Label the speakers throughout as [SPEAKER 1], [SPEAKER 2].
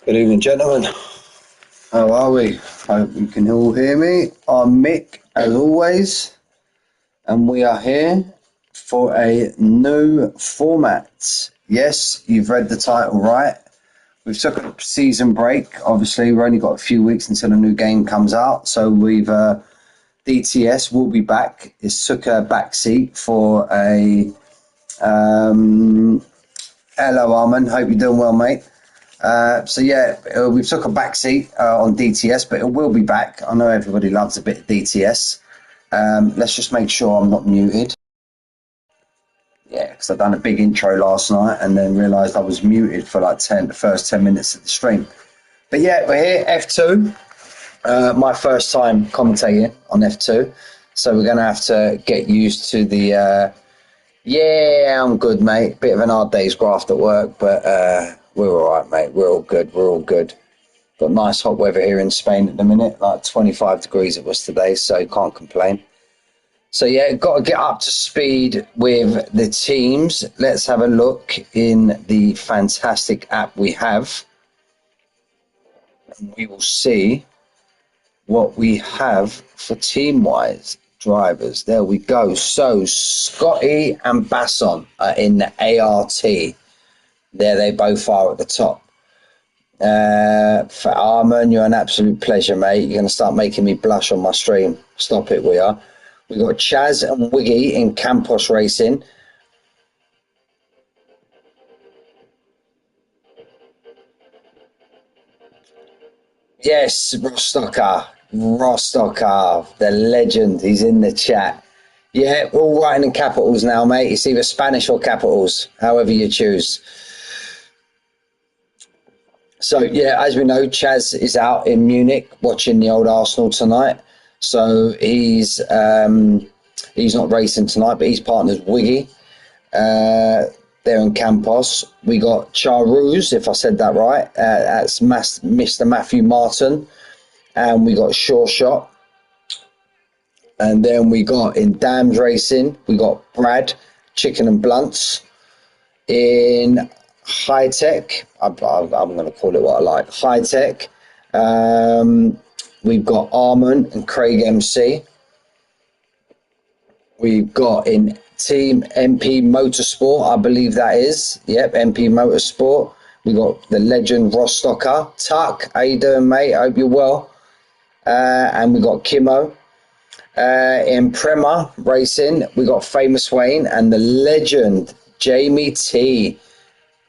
[SPEAKER 1] Good evening, gentlemen. How are we? Hope you can all hear me. I'm Mick, as always, and we are here for a new format. Yes, you've read the title right. We've took a season break. Obviously, we've only got a few weeks until a new game comes out, so we've DTS will be back. It's took a back seat for a hello, Armin. Hope you're doing well, mate. We've took a back seat on DTS, but it will be back. I know everybody loves a bit of DTS. Let's just make sure I'm not muted. Yeah, because I've done a big intro last night and then realised I was muted for like the first 10 minutes of the stream. But yeah, we're here, F2. My first time commentating on F2. So we're going to have to get used to the... yeah, I'm good, mate. Bit of an hard day's graft at work, but we're all right, mate. We're all good. We're all good. Got nice hot weather here in Spain at the minute, like 25 degrees it was today, so can't complain. So yeah, got to get up to speed with the teams. Let's have a look in the fantastic app we have. And we will see what we have for team-wise drivers. There we go. So Scotty and Basson are in the ART. There they both are at the top. For Armin, you're an absolute pleasure, mate. You're going to start making me blush on my stream. Stop it, we are. We've got Chaz and Wiggy in Campos Racing. Yes, Rostocker, the legend. He's in the chat. Yeah, we're all writing in capitals now, mate. It's either Spanish or capitals, however you choose. So, yeah, as we know, Chaz is out in Munich watching the old Arsenal tonight. So he's not racing tonight, but he's partners Wiggy there in Campos. We got Charuz, if I said that right. That's Mr. Matthew Martin. And we got Sure Shot. And then we got in Dams Racing, we got Brad, Chicken and Blunts. In High Tech, I'm going to call it what I like, High Tech. We've got Armand and Craig MC. We've got in Team MP Motorsport, I believe that is. Yep, MP Motorsport. We got the legend Rostocker. Tuck, how you doing, mate? I hope you're well. And we got Kimo. In Prema Racing, we got Famous Wayne and the legend Jamie T.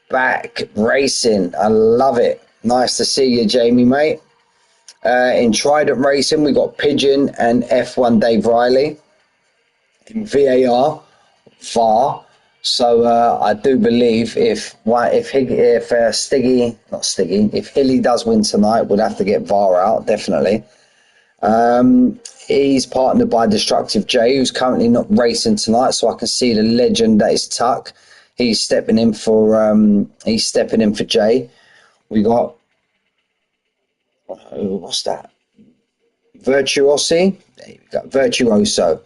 [SPEAKER 1] Back racing. I love it. Nice to see you, Jamie, mate. In Trident Racing, we got Pigeon and F1 Dave Riley. In VAR. So I do believe if Hilly does win tonight, we'll have to get VAR out, definitely. He's partnered by Destructive J, who's currently not racing tonight, so I can see the legend that is Tuck. He's stepping in for Jay. We got what's that? Virtuosi. There we go. Virtuoso.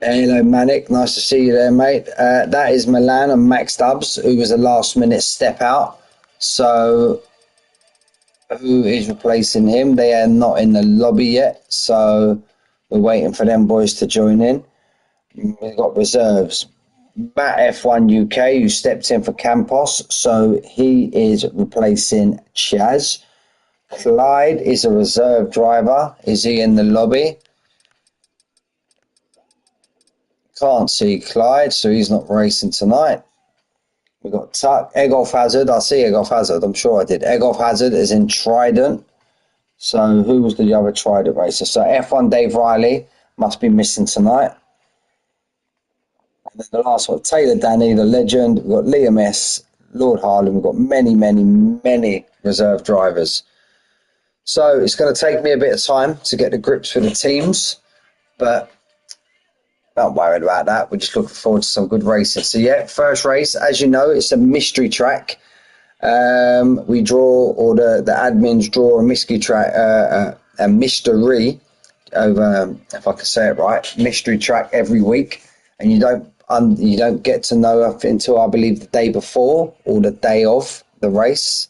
[SPEAKER 1] Hello, Manic. Nice to see you there, mate. That is Milan and Max Dubs, who was a last-minute step out. So, who is replacing him? They are not in the lobby yet, so we're waiting for them boys to join in. We've got reserves. Matt F1 UK, who stepped in for Campos, so he is replacing Chaz. Clyde is a reserve driver. Is he in the lobby? Can't see Clyde, so he's not racing tonight. We've got Tuck, Egolf Hazard. I see Egolf Hazard. I'm sure I did. Egolf Hazard is in Trident. So who was the other Trident racer? So F1 Dave Riley must be missing tonight. And then the last one, Taylor Danny, the legend. We've got Liam S, Lord Harlan. We've got many reserve drivers. So it's going to take me a bit of time to get the grips with the teams, but not worried about that. We're just looking forward to some good racing. So yeah, first race, as you know, it's a mystery track. We draw, or the admins draw a mystery track, a mystery over, if I can say it right, mystery track every week. and you don't get to know until I believe the day before or the day of the race.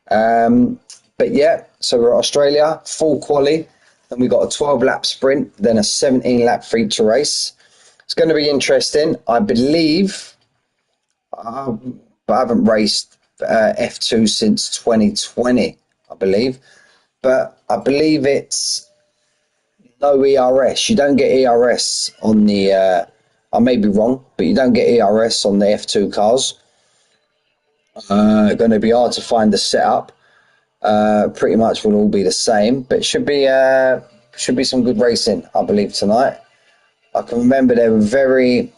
[SPEAKER 1] But yeah, so we're at Australia, full quali, and we got a 12-lap sprint, then a 17-lap feature race. It's going to be interesting. I believe, but I haven't raced F2 since 2020, I believe. But I believe it's no ERS. You don't get ERS on the. I may be wrong, but you don't get ERS on the F2 cars. Going to be hard to find the setup. Pretty much will all be the same, but should be some good racing, I believe, tonight. I can remember they were very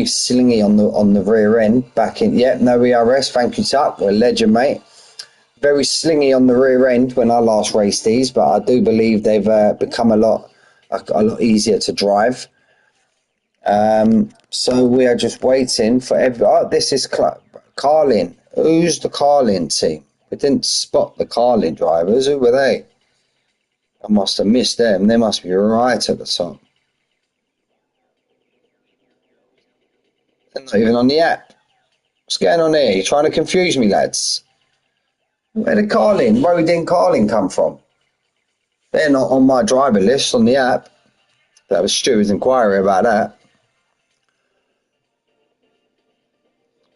[SPEAKER 1] slingy on the rear end back in. Yeah, no ERS. Thank you, Tuck. We're a legend, mate. Very slingy on the rear end when I last raced these, but I do believe they've become a lot easier to drive. So we are just waiting for this is Carlin. Who's the Carlin team? We didn't spot the Carlin drivers. Who were they? I must have missed them. They must be right at the top. They're not even on the app. What's going on here? You're trying to confuse me, lads. Where did Rodin Carlin come from? They're not on my driver list on the app. That was Stuart's inquiry about that.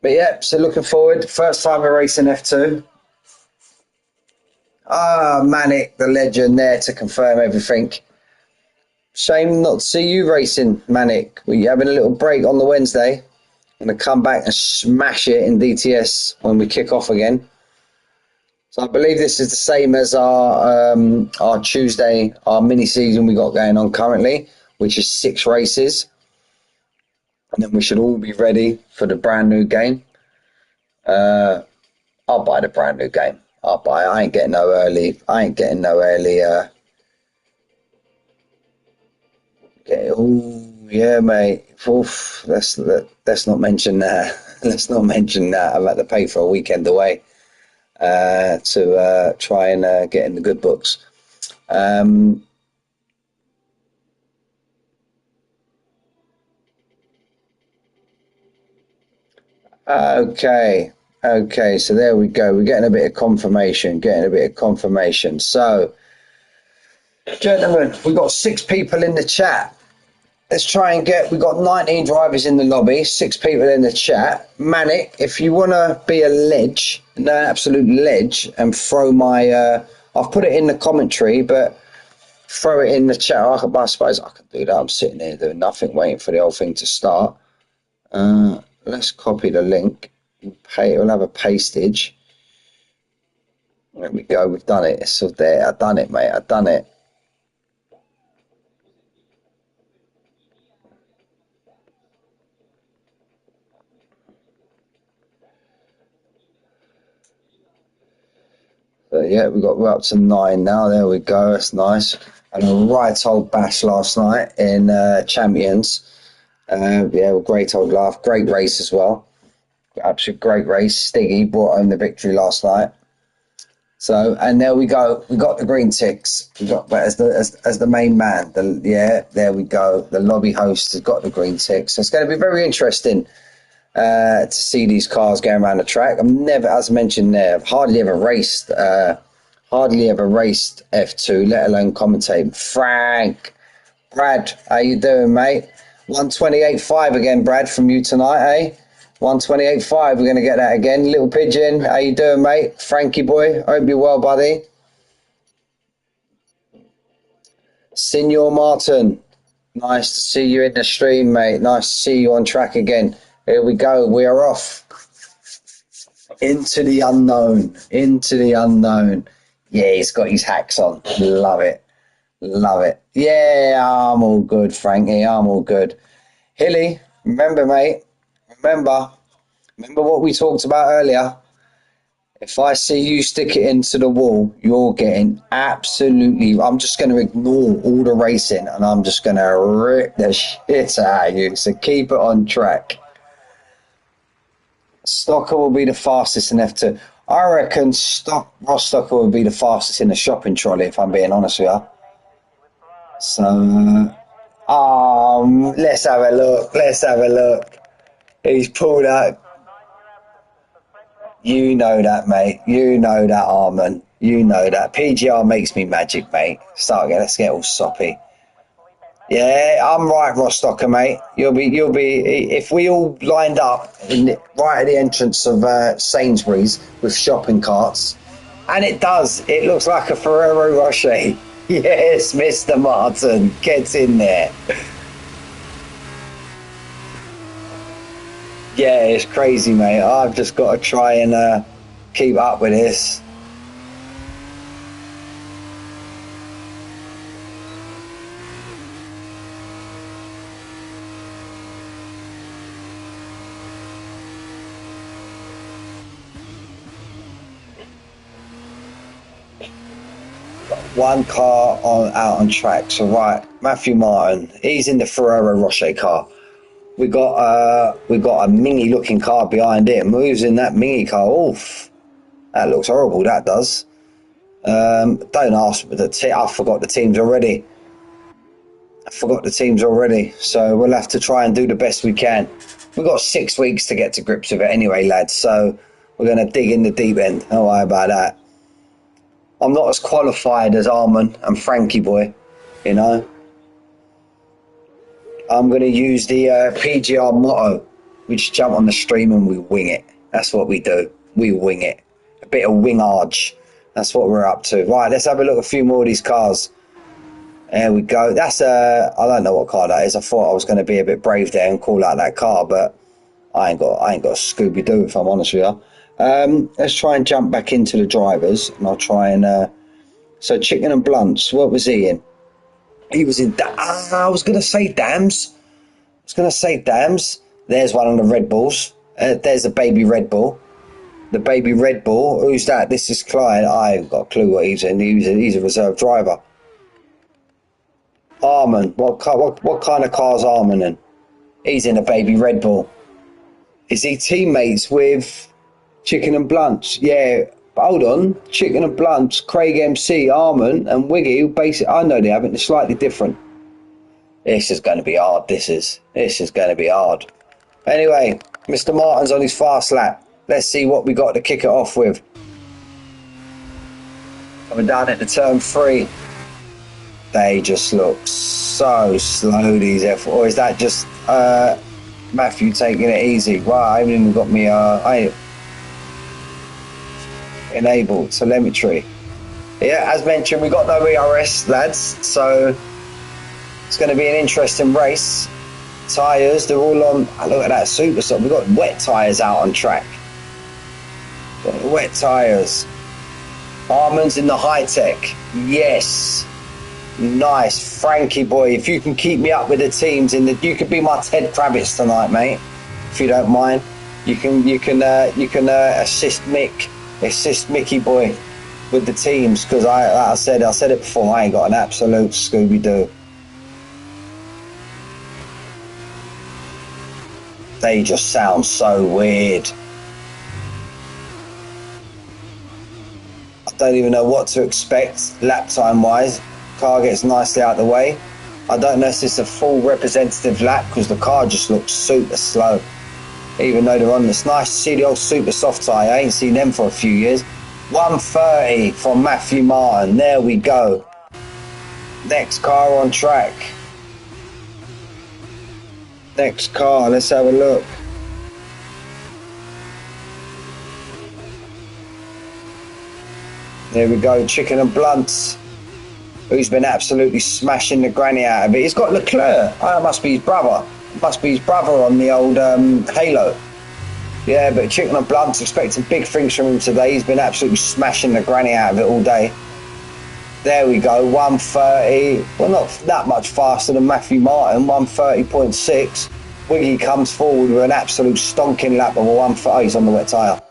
[SPEAKER 1] But yeah, so looking forward. First time we're racing F2. Manic, the legend, there to confirm everything. Shame not to see you racing, Manic. We're having a little break on the Wednesday. I'm going to come back and smash it in DTS when we kick off again. So I believe this is the same as our Tuesday, our mini season we got going on currently, which is 6 races. And then we should all be ready for the brand new game. I'll buy the brand new game. I'll buy it. I ain't getting no early. Oh yeah, mate. Oof, let's not mention that. Let's not mention that. I've had to pay for a weekend away to try and get in the good books. Okay, so there we go. We're getting a bit of confirmation. So, gentlemen, we've got 6 people in the chat. Let's try and we got 19 drivers in the lobby, 6 people in the chat. Manic, if you want to be an absolute ledge, and throw I've put it in the commentary, but throw it in the chat. I suppose I can do that. I'm sitting here doing nothing, waiting for the whole thing to start. Let's copy the link. We'll have a pastage. There we go. We've done it. It's all there. I've done it, mate. I've done it. So yeah, we're up to 9 now. There we go. That's nice. And a right old bash last night in Champions. Yeah, great old laugh. Great race as well. Absolute great race. Stiggy brought home the victory last night. So, and there we go. We got the green ticks. We got as the main man. There we go. The lobby host has got the green ticks. So it's going to be very interesting to see these cars going around the track. I've never, as mentioned there, I've hardly ever raced F2, let alone commentate. Brad, how you doing, mate? 128.5 again, Brad, from you tonight, eh? 128.5, we're going to get that again. Little Pigeon, how you doing, mate? Frankie boy, hope you're well, buddy. Senor Martin, nice to see you in the stream, mate. Nice to see you on track again. Here we go, we are off. Into the unknown. Yeah, he's got his hacks on. Love it. Yeah, I'm all good, Frankie. I'm all good. Hilly, remember, mate. Remember what we talked about earlier. If I see you stick it into the wall, you're getting absolutely... I'm just going to ignore all the racing and I'm just going to rip the shit out of you. So keep it on track. Stocker will be the fastest in F2. I reckon Ross Stocker will be the fastest in the shopping trolley, if I'm being honest with you. So, Let's have a look. Let's have a look. He's pulled out. You know that, mate. You know that, Armin. You know that. PGR makes me magic, mate. Start again. Let's get all soppy. Yeah, I'm right, Rostocker, mate. You'll be. If we all lined up right at the entrance of Sainsbury's with shopping carts, and it does. It looks like a Ferrero Rocher. Yes, Mr. Martin, get in there. Yeah, it's crazy, mate. I've just got to try and keep up with this. One car out on track. So right, Matthew Martin, he's in the Ferrero Rocher car. We got a mini looking car behind him. Who's in that mini car? Oof, that looks horrible. That does. Don't ask me I forgot the teams already. So we'll have to try and do the best we can. We've got 6 weeks to get to grips with it anyway, lads. So we're going to dig in the deep end. Don't worry about that. I'm not as qualified as Armin and Frankie boy, you know. I'm going to use the PGR motto. We just jump on the stream and we wing it. That's what we do. We wing it. A bit of wing-arge. That's what we're up to. Right, let's have a look at a few more of these cars. There we go. That's I don't know what car that is. I thought I was going to be a bit brave there and call out that car, but I ain't got a Scooby-Doo if I'm honest with you. Let's try and jump back into the drivers, and I'll try and. So Chicken and Blunts, what was he in? He was in. I was going to say Dams. There's one of the Red Bulls. There's the baby Red Bull. The baby Red Bull. Who's that? This is Clyde. I haven't got a clue what he's in. He's a reserve driver. Armin. What kind of car's Armin in? He's in a baby Red Bull. Is he teammates with Chicken and Blunts? Yeah. But hold on. Chicken and Blunts, Craig MC, Armin and Wiggy, basically, I know they haven't. They're slightly different. This is going to be hard. This is going to be hard. Anyway, Mr. Martin's on his fast lap. Let's see what we got to kick it off with. Coming down into turn 3. They just look so slow, these F. Or is that just Matthew taking it easy? Wow, I haven't even got me enabled telemetry. Yeah, as mentioned, we got no ERS, lads, so it's going to be an interesting race. Tyres, they're all on. Look at that super soft. We've got wet tyres out on track. Got wet tyres. Armin's in the high tech. Yes. Nice, Frankie boy. If you can keep me up with the teams, you could be my Ted Kravitz tonight, mate. If you don't mind, you can assist Mickey boy with the teams, because I said it before. I ain't got an absolute Scooby-Doo. They just sound so weird. I don't even know what to expect lap time wise. Car gets nicely out of the way. I don't know if this is a full representative lap because the car just looks super slow. Even though they're on this. Nice to see the old super soft tyre. I ain't seen them for a few years. 130 from Matthew Martin. There we go. Next car on track. Next car, let's have a look. There we go, Chicken and Blunts, who's been absolutely smashing the granny out of it. He's got Leclerc. Oh, it must be his brother. On the old Halo. Yeah, but Chicken and Blunts, expecting big things from him today. He's been absolutely smashing the granny out of it all day. There we go, 130. Well, not that much faster than Matthew Martin, 130.6. Wiggy comes forward with an absolute stonking lap of a 130. He's on the wet tyre.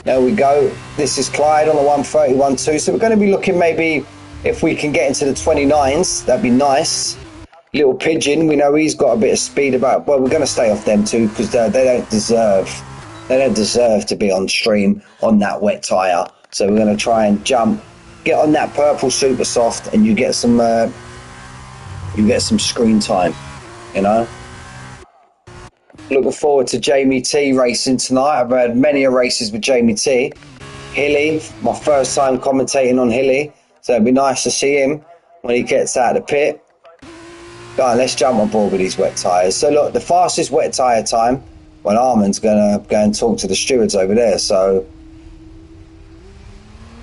[SPEAKER 1] There we go. This is Clyde on the 130, 1.2. So we're going to be looking maybe if we can get into the 29s. That'd be nice. Little Pigeon, we know he's got a bit of speed about. Well, we're going to stay off them too because they don't deserve to be on stream on that wet tyre. So we're going to try and get on that purple super soft, and you get some you get some screen time, you know. Looking forward to Jamie T racing tonight. I've had many races with Jamie T. Hilly, my first time commentating on Hilly, so it'd be nice to see him when he gets out of the pit. Go on, let's jump on board with these wet tyres. So look, the fastest wet tyre time, well, Armand's going to go and talk to the stewards over there. So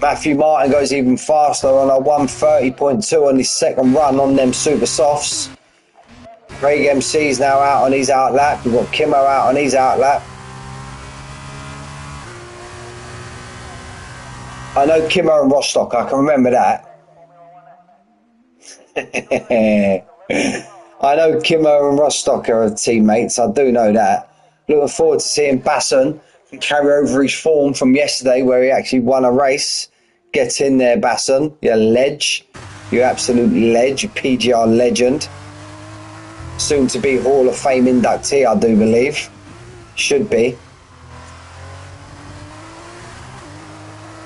[SPEAKER 1] Matthew Martin goes even faster on a 1:30.2 on his second run on them super softs. Craig MC's now out on his out lap. We've got Kimmo out on his out lap. I know Kimmo and Rostock, I can remember that. I know Kimmo and Rostock are teammates, I do know that. Looking forward to seeing Basson carry over his form from yesterday where he actually won a race. Get in there, Basson, you ledge. You absolute ledge, you PGR legend. Soon to be Hall of Fame inductee, I do believe. Should be.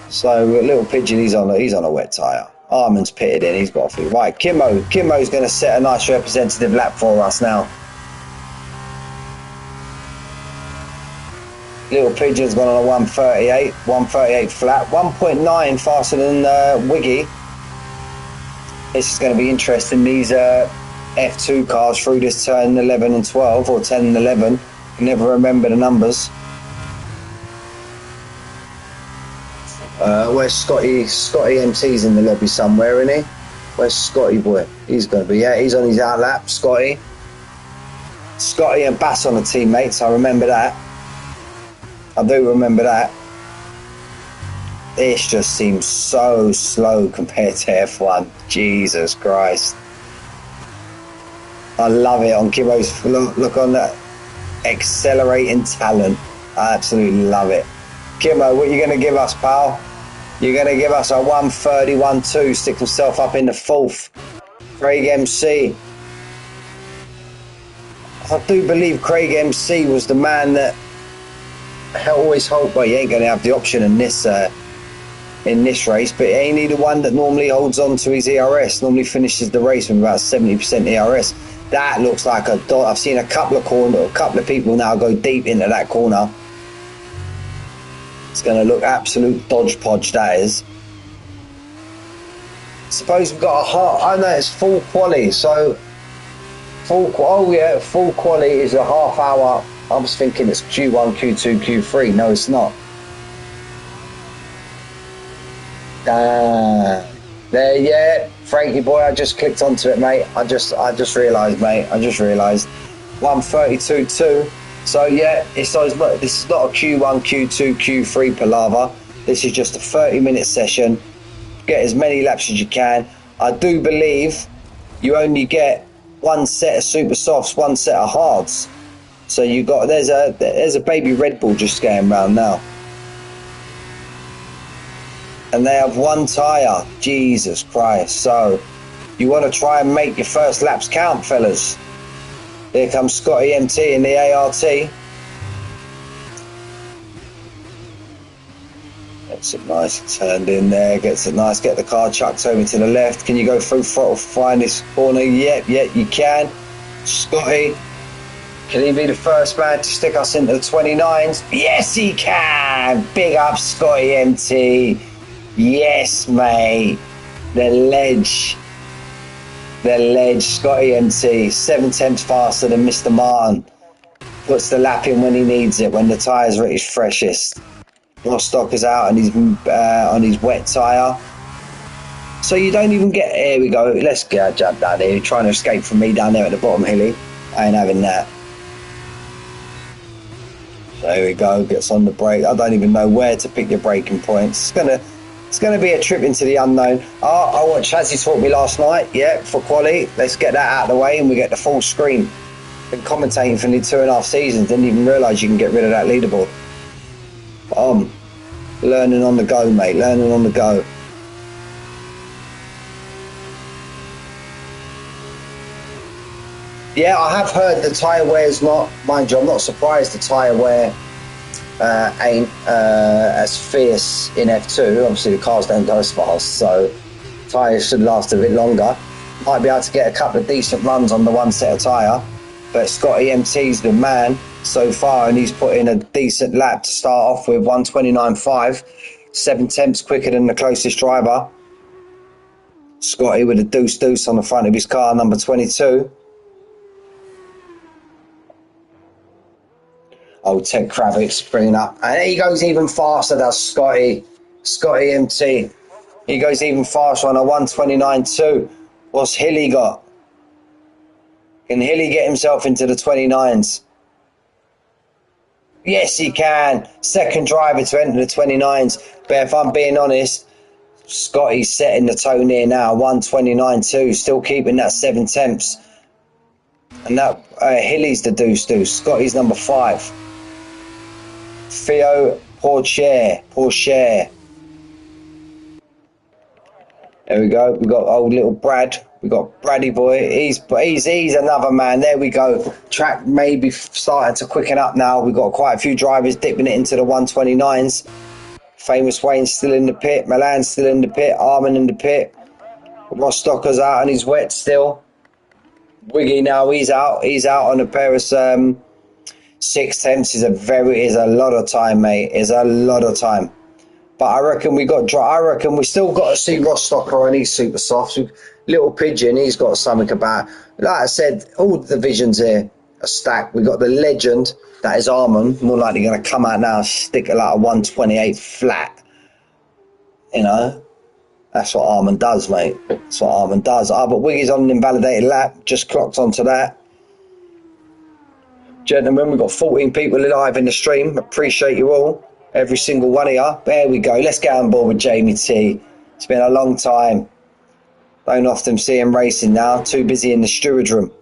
[SPEAKER 1] So little pigeon, he's on a wet tyre. Armand's pitted in, he's got a few. Right, Kimmo's going to set a nice representative lap for us now. Little pigeon's gone on a 1:38 flat, 1.9 faster than Wiggy. This is going to be interesting. These F2 cars through this turn 11 and 12, or 10 and 11. You never remember the numbers. Where's Scotty? Scotty MT's in the lobby somewhere, isn't he? Where's Scotty boy? He's going to be, yeah, he's on his out lap, Scotty. Scotty and Bass on the teammates, I remember that. I do remember that. This just seems so slow compared to F1. Jesus Christ. I love it on Kimmo's look on that accelerating talent. I absolutely love it. Kimmo, what are you going to give us, pal? You're going to give us a 1:31.2, stick himself up in the fourth. Craig MC. I do believe Craig MC was the man that always hoped, well, he ain't going to have the option in this race, but ain't he the one that normally holds on to his ERS, normally finishes the race with about 70% ERS? That looks like a dot. I've seen a couple of people now go deep into that corner. It's going to look absolute dodge podge, that is. Suppose we've got a half. I know it's full quali, so full quali is a half hour. I was thinking it's Q1, Q2, Q3. No, it's not. There, yeah, Frankie boy, I just clicked onto it, mate. I just realised, mate. I just realised. 1:32.2. So yeah, this is not a Q1, Q2, Q3 palaver. This is just a 30-minute session. Get as many laps as you can. I do believe you only get one set of super softs, one set of hards. So you got there's a baby Red Bull just going around now, and they have one tyre. Jesus Christ! So you want to try and make your first laps count, fellas. Here comes Scotty MT in the ART. Gets it nice turned in there. Gets it nice. Get the car chucked over to the left. Can you go through throttle find this corner? Yep, you can. Scotty, can he be the first man to stick us into the 29s? Yes, he can. Big up, Scotty MT. Yes, mate. The ledge. The ledge, Scotty MC, 7/10 faster than Mr. Martin. Puts the lap in when he needs it, when the tyres are at his freshest. Rostock is out on his wet tyre. So you don't even get, here we go, let's get a jump down there. You're trying to escape from me down there at the bottom, Hilly. I ain't having that. So here we go, gets on the brake. I don't even know where to pick your braking points. It's going to be a trip into the unknown. I watched Chazzy taught me last night, yeah, for quali. Let's get that out of the way and we get the full screen. Been commentating for nearly 2.5 seasons, didn't even realise you can get rid of that leaderboard. Learning on the go, mate, learning on the go. Yeah, I have heard the tyre wear's not, mind you, I'm not surprised the tyre wear ain't as fierce in F2. Obviously the cars don't go as fast, so tyres should last a bit longer. Might be able to get a couple of decent runs on the one set of tyre. But Scotty MT's the man so far, and he's put in a decent lap to start off with, 1:29.5, 7 tenths quicker than the closest driver. Scotty with a deuce on the front of his car, number 22. Old Ted Kravitz bringing up, and he goes even faster, does Scotty MT. He goes even faster on a 1:29.2. What's Hilly got? Can Hilly get himself into the 29s? Yes, he can. Second driver to enter the 29s. But if I'm being honest, Scotty's setting the tone here now. 1:29.2, still keeping that 7 tenths. And that Hilly's the deuce. Scotty's number 5. Theo Porsche. There we go. We got old little Brad. We got Braddy boy. He's another man. There we go. Track maybe starting to quicken up now. We've got quite a few drivers dipping it into the 1:29s. Famous Wayne's still in the pit. Milan's still in the pit. Armin in the pit. Rostocker's out and he's wet still. Wiggy now, he's out. He's out on a pair of 6 tenths. Is a lot of time, mate. Is a lot of time. But I reckon we still got to see Rostocker and he's super soft. Little Pigeon, he's got something about. Like I said, all the divisions here are stacked. We got the legend that is Armin, more likely going to come out now and stick at like a 1:28 flat. You know, that's what Armin does, mate. That's what Armin does. But Wiggy's on an invalidated lap, just clocked onto that. Gentlemen, we've got 14 people live in the stream. Appreciate you all. Every single one of you. There we go. Let's get on board with Jamie T. It's been a long time. Don't often see him racing now. Too busy in the steward room.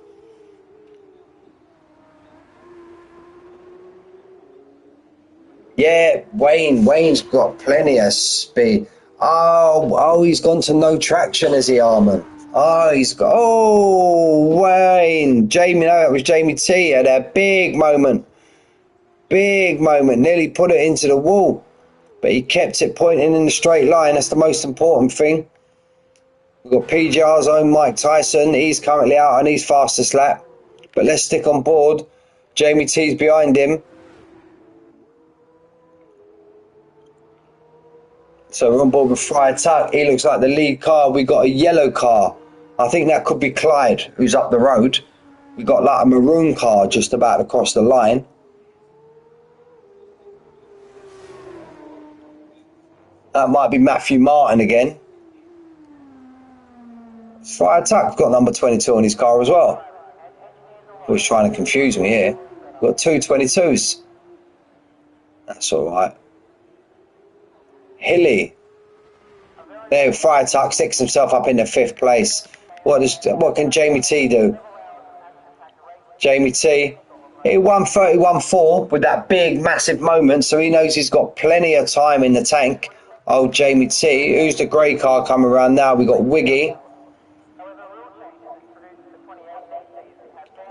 [SPEAKER 1] Yeah, Wayne's got plenty of speed. Oh, he's gone to no traction, is he, Armin? Wayne. Jamie, no, that was Jamie T. Had a big moment. Nearly put it into the wall. But he kept it pointing in the straight line. That's the most important thing. We've got PGR's own Mike Tyson. He's currently out on his fastest lap. But let's stick on board. Jamie T's behind him. So we're on board with Friar Tuck. He looks like the lead car. We got a yellow car. I think that could be Clyde, who's up the road. We got like a maroon car just about to cross the line. That might be Matthew Martin again. Friar Tuck's got number 22 on his car as well. He was trying to confuse me here. We've got two 22s. That's all right. Hilly. There, Friar Tuck sticks himself up in the 5th place. What can Jamie T do? Jamie T, he 1:31.4 with that big, massive moment, so he knows he's got plenty of time in the tank. Oh, Jamie T. Who's the grey car coming around now? We got Wiggy.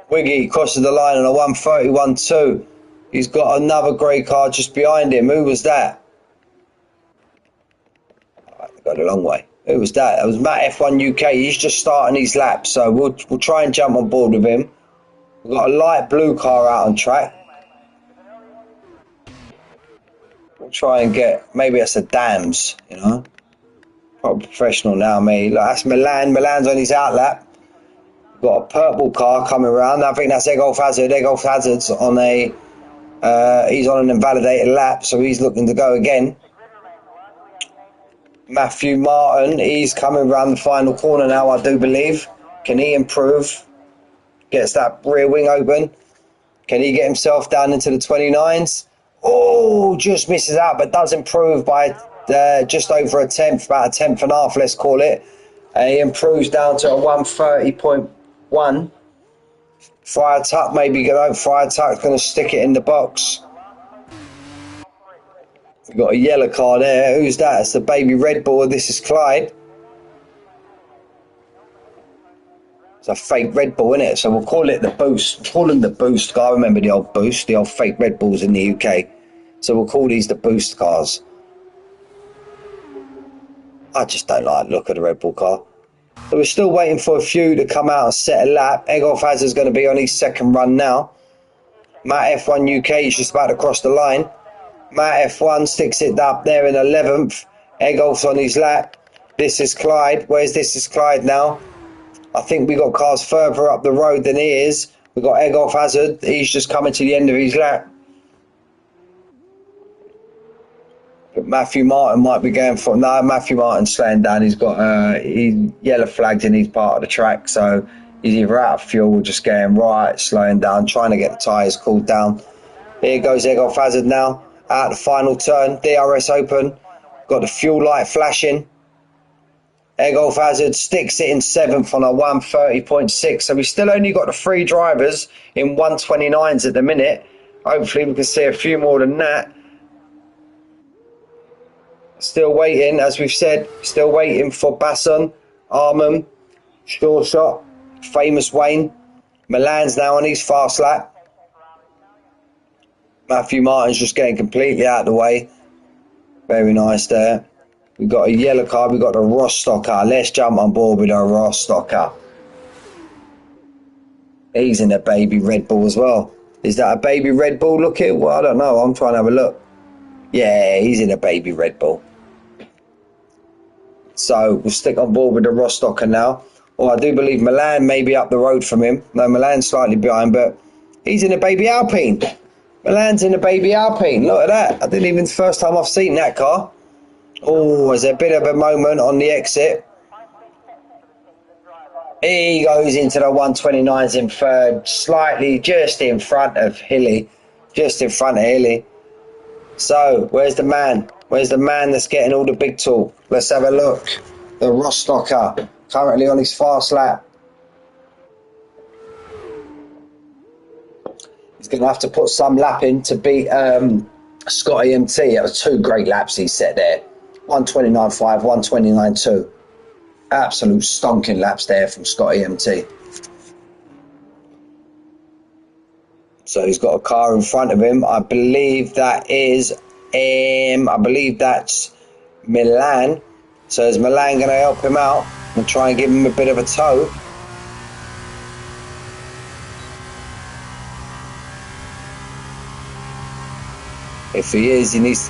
[SPEAKER 1] Wiggy crosses the line on a 1:31.2. He's got another grey car just behind him. Who was that? Got a long way. Who was that? That was Matt F1 UK. He's just starting his lap, so we'll try and jump on board with him. We've got a light blue car out on track. We'll try and get, maybe that's a Dams, you know. Proper professional now, mate. Like, that's Milan. Milan's on his out lap. We've got a purple car coming around. I think that's Egolf Hazard. Egolf Hazard's on a, he's on an invalidated lap, so he's looking to go again. Matthew Martin, he's coming around the final corner now, I do believe. Can he improve? Gets that rear wing open. Can he get himself down into the 29s? Oh, just misses out, but does improve by just over a tenth, about a tenth and a half, let's call it. And he improves down to a 1:30.1. Friar Tuck maybe going. Friar Tuck's going to stick it in the box. We've got a yellow car there. Who's that? It's the baby Red Bull. This is Clyde. It's a fake Red Bull, isn't it? So we'll call it the Boost. We'll call them the Boost car. I remember the old Boost, the old fake Red Bulls in the UK. So we'll call these the Boost cars. I just don't like the look of the Red Bull car. So we're still waiting for a few to come out and set a lap. Egolf Hazard's going to be on his second run now. Matt F1 UK is just about to cross the line. Matt F1 sticks it up there in 11th. Egolf's on his lap. This is Clyde. Where's This Is Clyde now? I think we got cars further up the road than he is. We've got Egolf Hazard. He's just coming to the end of his lap. But Matthew Martin might be going for... No, Matthew Martin's slowing down. He's got he's yellow flagged in his part of the track. So he's either out of fuel or just going right, slowing down, trying to get the tyres cooled down. Here goes Egolf Hazard now. Out the final turn. DRS open. Got the fuel light flashing. Egolf Hazard sticks it in 7th on a 1:30.6. So we've still only got the 3 drivers in 1:29s at the minute. Hopefully we can see a few more than that. Still waiting, as we've said, still waiting for Basson, Arman, Sure Shot, Famous Wayne. Milan's now on his fast lap. Matthew Martin's just getting completely out of the way. Very nice there. We've got a yellow car. We've got the Rostocker. Let's jump on board with a Rostocker. He's in a baby Red Bull as well. Is that a baby Red Bull? Look at it. Well, I don't know. I'm trying to have a look. Yeah, he's in a baby Red Bull. So we'll stick on board with the Rostocker now. Well, I do believe Milan may be up the road from him. No, Milan's slightly behind, but he's in a baby Alpine. Milan's in a baby Alpine. Look at that. I didn't even... First time I've seen that car. Oh, there's a bit of a moment on the exit. He goes into the 1:29s in 3rd, slightly just in front of Hilly. Just in front of Hilly. So, where's the man? Where's the man that's getting all the big talk? Let's have a look. The Rostocker, currently on his fast lap. He's going to have to put some lap in to beat Scotty MT. That was 2 great laps he set there. 1:29.5, 1:29.2. Absolute stonking laps there from Scotty MT. So he's got a car in front of him. I believe that is, I believe that's Milan. So is Milan going to help him out and try and give him a bit of a tow? If he is, he needs...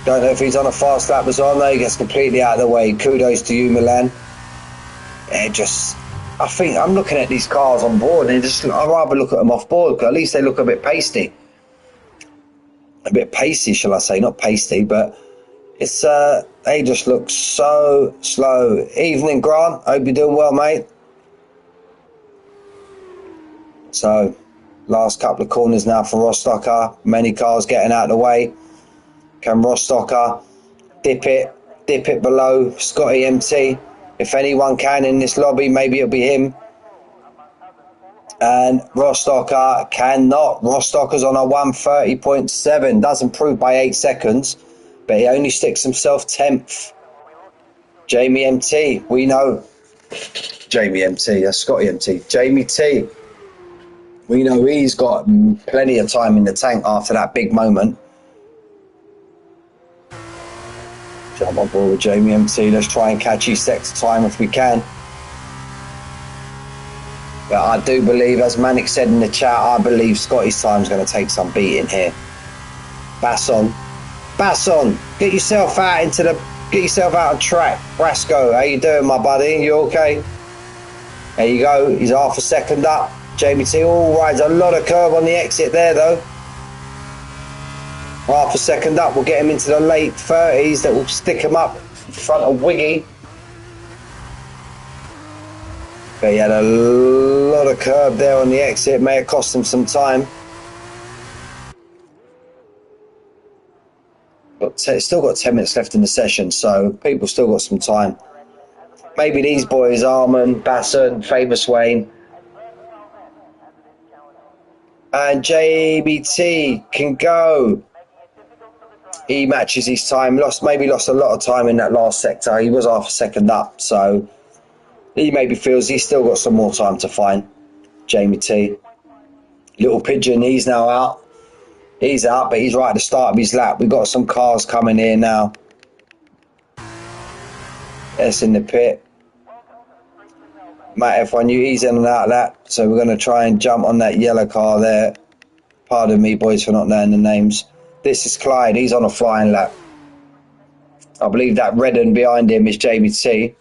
[SPEAKER 1] Don't know if he's on a fast lap as well. No, he gets completely out of the way. Kudos to you, Milan. I think I'm looking at these cars on board and I'd rather look at them off board because at least they look a bit pasty. A bit pacey, shall I say. Not pasty, but it's they just look so slow. Evening, Grant. Hope you're doing well, mate. So, last couple of corners now for Rostocker. Many cars getting out of the way. Can Rostocker dip it below Scotty MT? If anyone can in this lobby, maybe it'll be him. And Rostocker cannot. Rostocker's on a 1:30.7. Does improve by 8 seconds, but he only sticks himself 10th. Jamie MT, we know. Jamie MT, that's Scotty MT. Jamie T, we know he's got plenty of time in the tank after that big moment. Jump on board with Jamie MT. Let's try and catch his sector time if we can. But I do believe, as Manic said in the chat, I believe Scotty's time's going to take some beating here. Basson, get yourself out on track. Brasco, how you doing, my buddy? You okay? There you go. He's half a second up. Jamie T. All right, there's a lot of curb on the exit there, though. Half a second up, we'll get him into the late 30s. That will stick him up in front of Wiggy. But he had a lot of curb there on the exit. May have cost him some time. But still got 10 minutes left in the session, so people still got some time. Maybe these boys, Arman, Basson, Famous Wayne, and JBT can go. He matches his time. Maybe lost a lot of time in that last sector. He was half a second up, so he maybe feels he's still got some more time to find. Jamie T. Little Pigeon, he's now out. He's out, but he's right at the start of his lap. We've got some cars coming here now. That's in the pit. Matt F1, he's in and out of that. So we're going to try and jump on that yellow car there. Pardon me, boys, for not knowing the names. This is Clyde. He's on a flying lap. I believe that red one behind him is Jamie T.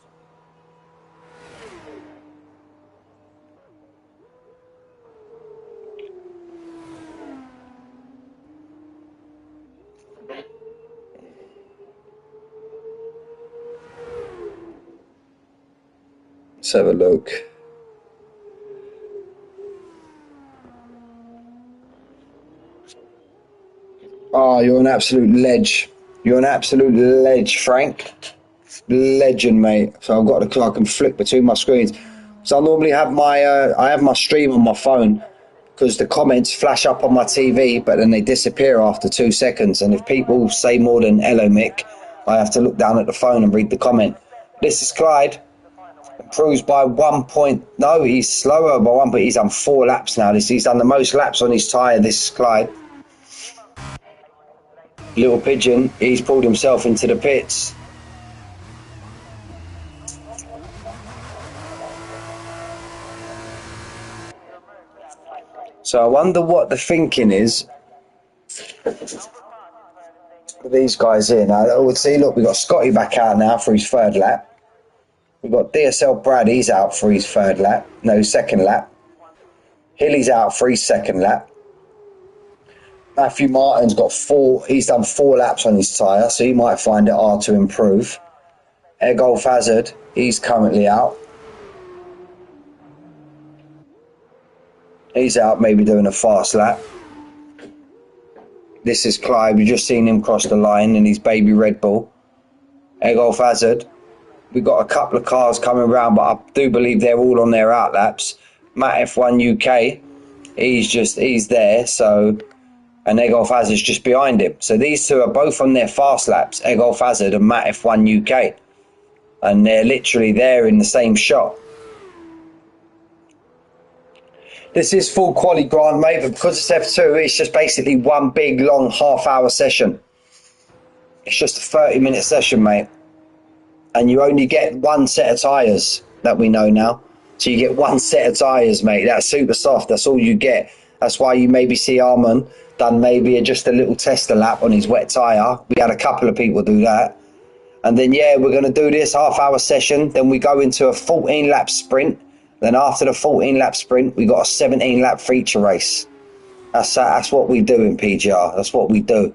[SPEAKER 1] Let's have a look. Oh, you're an absolute ledge. You're an absolute ledge, Frank. Legend, mate. So I've got the I can flick between my screens. So I normally have my stream on my phone because the comments flash up on my TV, but then they disappear after 2 seconds. And if people say more than hello, Mick, I have to look down at the phone and read the comment. This is Clyde. Improves by 1 point. No, he's slower by 1 point. He's done 4 laps now. He's done the most laps on his tyre. This is Clyde. Little Pigeon, he's pulled himself into the pits. So I wonder what the thinking is for these guys here. Now, let's see, look, we've got Scotty back out now for his 3rd lap. We've got DSL Brad, he's out for his 3rd lap. No, 2nd lap. Hilly's out for his 2nd lap. Matthew Martin's got 4, he's done 4 laps on his tyre, so he might find it hard to improve. Egolf Hazard, he's currently out. He's out, maybe doing a fast lap. This is Clive. We've just seen him cross the line in his baby Red Bull. Egolf Hazard. We've got a couple of cars coming around, but I do believe they're all on their out laps. Matt F1 UK, he's there, so, and Egolf Hazard's just behind him. So these two are both on their fast laps, Egolf Hazard and Matt F1 UK. And they're literally there in the same shot. This is full quali Grant, mate, but because it's F2, it's just basically one big, long, half-hour session. It's just a 30-minute session, mate. And you only get 1 set of tyres that we know now. So you get 1 set of tyres, mate. That's super soft. That's all you get. That's why you maybe see Arman done maybe just a little tester lap on his wet tyre. We had a couple of people do that. And then, yeah, we're going to do this half-hour session. Then we go into a 14-lap sprint. Then after the 14-lap sprint, we got a 17-lap feature race. That's what we do in PGR. That's what we do.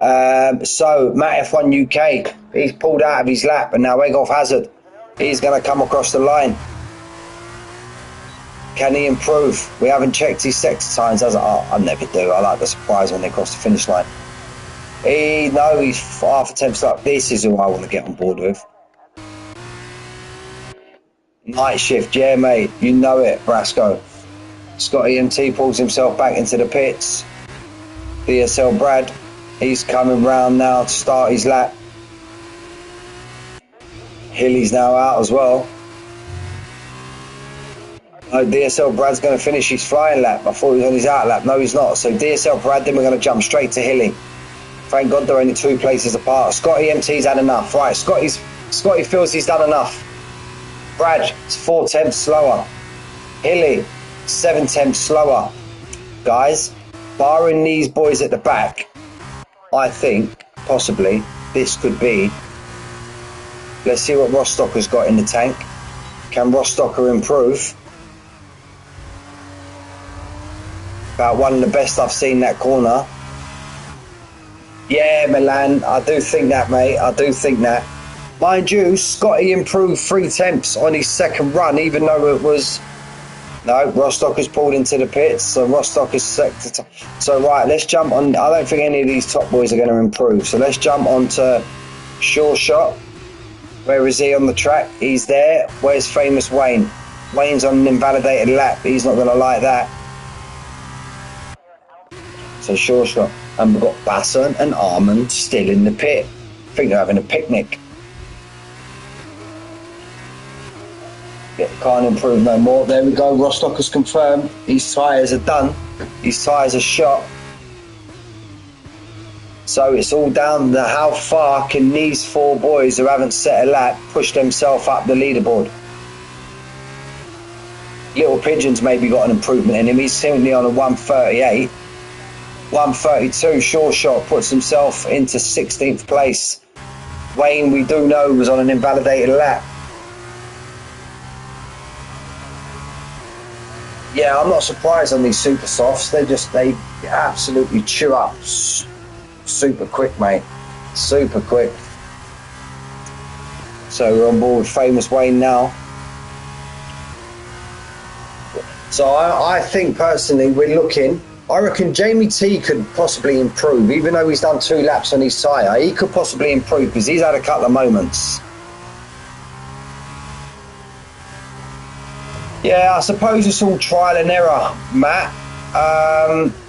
[SPEAKER 1] So Matt F1 UK, he's pulled out of his lap, and now Egolf Hazard, he's going to come across the line. Can he improve? We haven't checked his sector times, as I never do. I like the surprise when they cross the finish line. He's half attempts up. This is who I want to get on board with. Night shift, yeah, mate. You know it, Brasco. Scotty MT pulls himself back into the pits. DSL Brad, he's coming round now to start his lap. Hilly's now out as well. No, DSL Brad's going to finish his flying lap. I thought he was on his out lap. No, he's not. So DSL Brad, then we're going to jump straight to Hilly. Thank God they're only 2 places apart. Scotty MT's had enough. Right, Scotty feels he's done enough. Brad, it's 4 tenths slower. Hilly, 7 tenths slower. Guys, barring these boys at the back, I think, possibly, this could be... Let's see what Rostocker's got in the tank. Can Rostocker improve? About one of the best I've seen that corner. Yeah, Milan, I do think that, mate. I do think that. Mind you, Scotty improved 3 tenths on his 2nd run, even though it was... No, Rostocker's pulled into the pits, so Rostocker's sector... So, right, let's jump on... I don't think any of these top boys are going to improve, so let's jump on to Sure Shot. Where is he on the track? He's there. Where's Famous Wayne? Wayne's on an invalidated lap. He's not going to like that. So, Sure Shot. And we've got Basson and Armand still in the pit. I think they're having a picnic. Yeah, can't improve no more. There we go. Rostocker's confirmed. His tyres are done. His tyres are shot. So it's all down to how far can these 4 boys who haven't set a lap push themselves up the leaderboard. Little Pigeon's maybe got an improvement in him. He's simply on a 138. 132 short shot puts himself into 16th place. Wayne, we do know, was on an invalidated lap. Yeah, I'm not surprised on these super softs. They absolutely chew up super quick, mate. Super quick. So we're on board with Famous Wayne now. So I think personally we're looking, I reckon Jamie T could possibly improve, even though he's done 2 laps on his tyre. He could possibly improve because he's had a couple of moments. Yeah, I suppose it's all trial and error, Matt.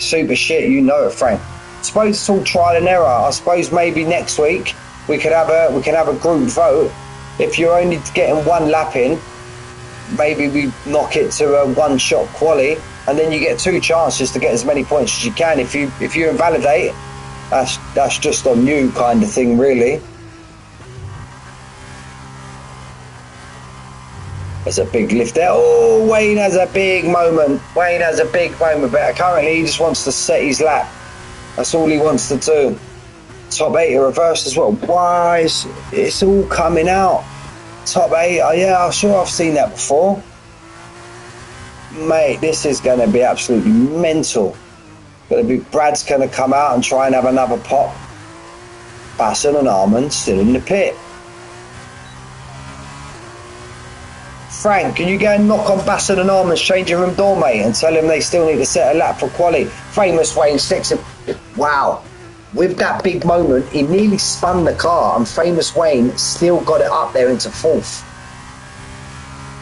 [SPEAKER 1] Super shit, you know it, Frank. I suppose it's all trial and error. I suppose maybe next week we could have a group vote. If you're only getting 1 lap in, maybe we knock it to a 1-shot quali, and then you get 2 chances to get as many points as you can. If you invalidate, that's just on you, kind of thing, really. There's a big lift there. Oh, Wayne has a big moment. Wayne has a big moment, but currently he just wants to set his lap. That's all he wants to do. Top 8 reverse as well. Why? It's all coming out. Top 8. Oh, yeah, I'm sure I've seen that before. Mate, this is going to be absolutely mental. Brad's going to come out and try and have another pop. Basson and Armand still in the pit. Frank, can you go and knock on Basson and Armand's changing room door, mate, and tell them they still need to set a lap for quali? Famous Wayne sticks him. Wow. With that big moment, he nearly spun the car, and Famous Wayne still got it up there into 4th.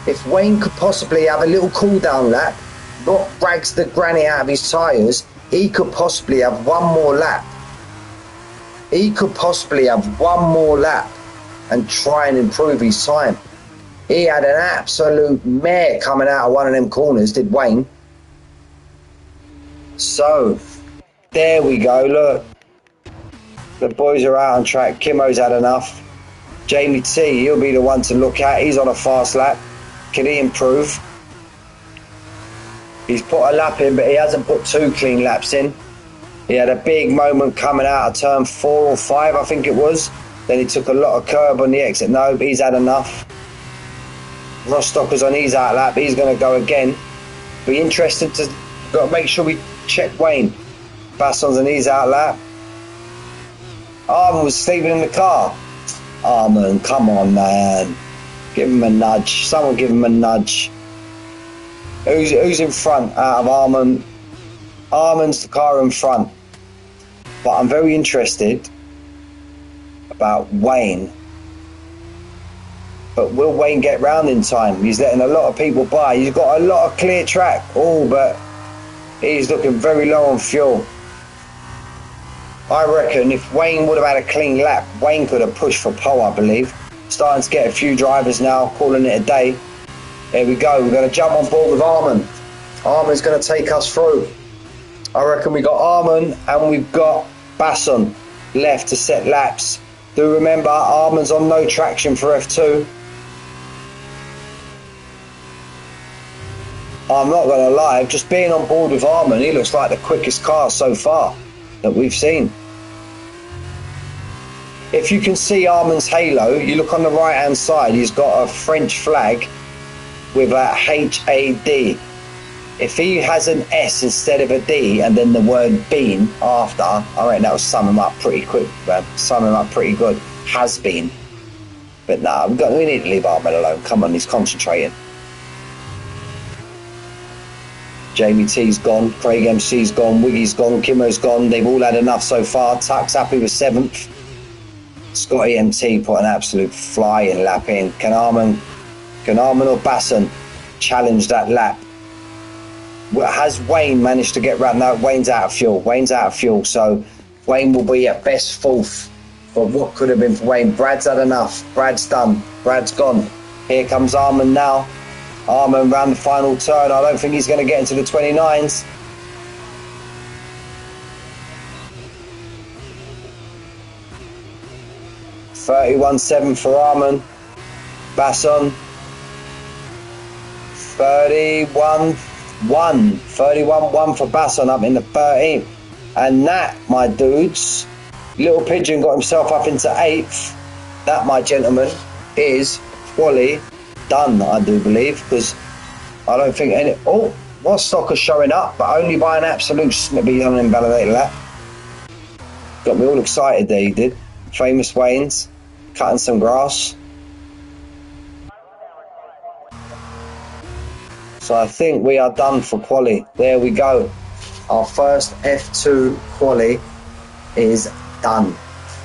[SPEAKER 1] If Wayne could possibly have a little cool-down lap, not rags the granny out of his tyres, he could possibly have 1 more lap. He could possibly have 1 more lap and try and improve his time. He had an absolute mare coming out of one of them corners, did Wayne. So, there we go, look. The boys are out on track. Kimmo's had enough. Jamie T, he'll be the one to look at. He's on a fast lap. Can he improve? He's put a lap in, but he hasn't put 2 clean laps in. He had a big moment coming out of turn 4 or 5, I think it was. Then he took a lot of curb on the exit. No, but he's had enough. Rostocker's on his out lap. He's going to go again. Be interested to got to make sure we check Wayne. Basson's on his out lap. Armand was sleeping in the car. Armand, come on, man. Give him a nudge. Someone give him a nudge. Who's in front out of Armand? Armand's the car in front. But I'm very interested about Wayne. But will Wayne get round in time? He's letting a lot of people by. He's got a lot of clear track. Oh, but he's looking very low on fuel. I reckon if Wayne would have had a clean lap, Wayne could have pushed for pole, I believe. Starting to get a few drivers now, calling it a day. There we go. We're going to jump on board with Armand. Armand's going to take us through. I reckon we got Armand and we've got Basson left to set laps. Do remember, Armand's on no traction for F2. I'm not going to lie, just being on board with Armand, he looks like the quickest car so far that we've seen. If you can see Armand's halo, you look on the right hand side, he's got a French flag with a HAD. If he has an S instead of a D and then the word been after, I reckon that will sum him up pretty quick, man. Sum him up pretty good. Has been. But nah, we need to leave Armand alone. Come on, he's concentrating. Jamie T's gone, Craig MC's gone, Wiggy's gone, Kimmo's gone. They've all had enough so far. Tuck's happy with 7th. Scotty MT put an absolute flying lap in. Can Armand or Basson challenge that lap? Has Wayne managed to get round? No, Wayne's out of fuel. Wayne's out of fuel, so Wayne will be at best 4th for what could have been for Wayne. Brad's had enough. Brad's done. Brad's gone. Here comes Armand now. Armand round the final turn. I don't think he's going to get into the 29s. .31.7 for Armand. Basson 31-1. 31-1 for Basson up in the 13th. And that, my dudes, Little Pigeon got himself up into 8th. That, my gentlemen, is quali done, I do believe, because I don't think any... Oh, Rostocker showing up, but only by an absolute snippy on an invalidated lap. Got me all excited there, he did. Famous Wayne's, cutting some grass. So I think we are done for quali. There we go. Our first F2 quali is done.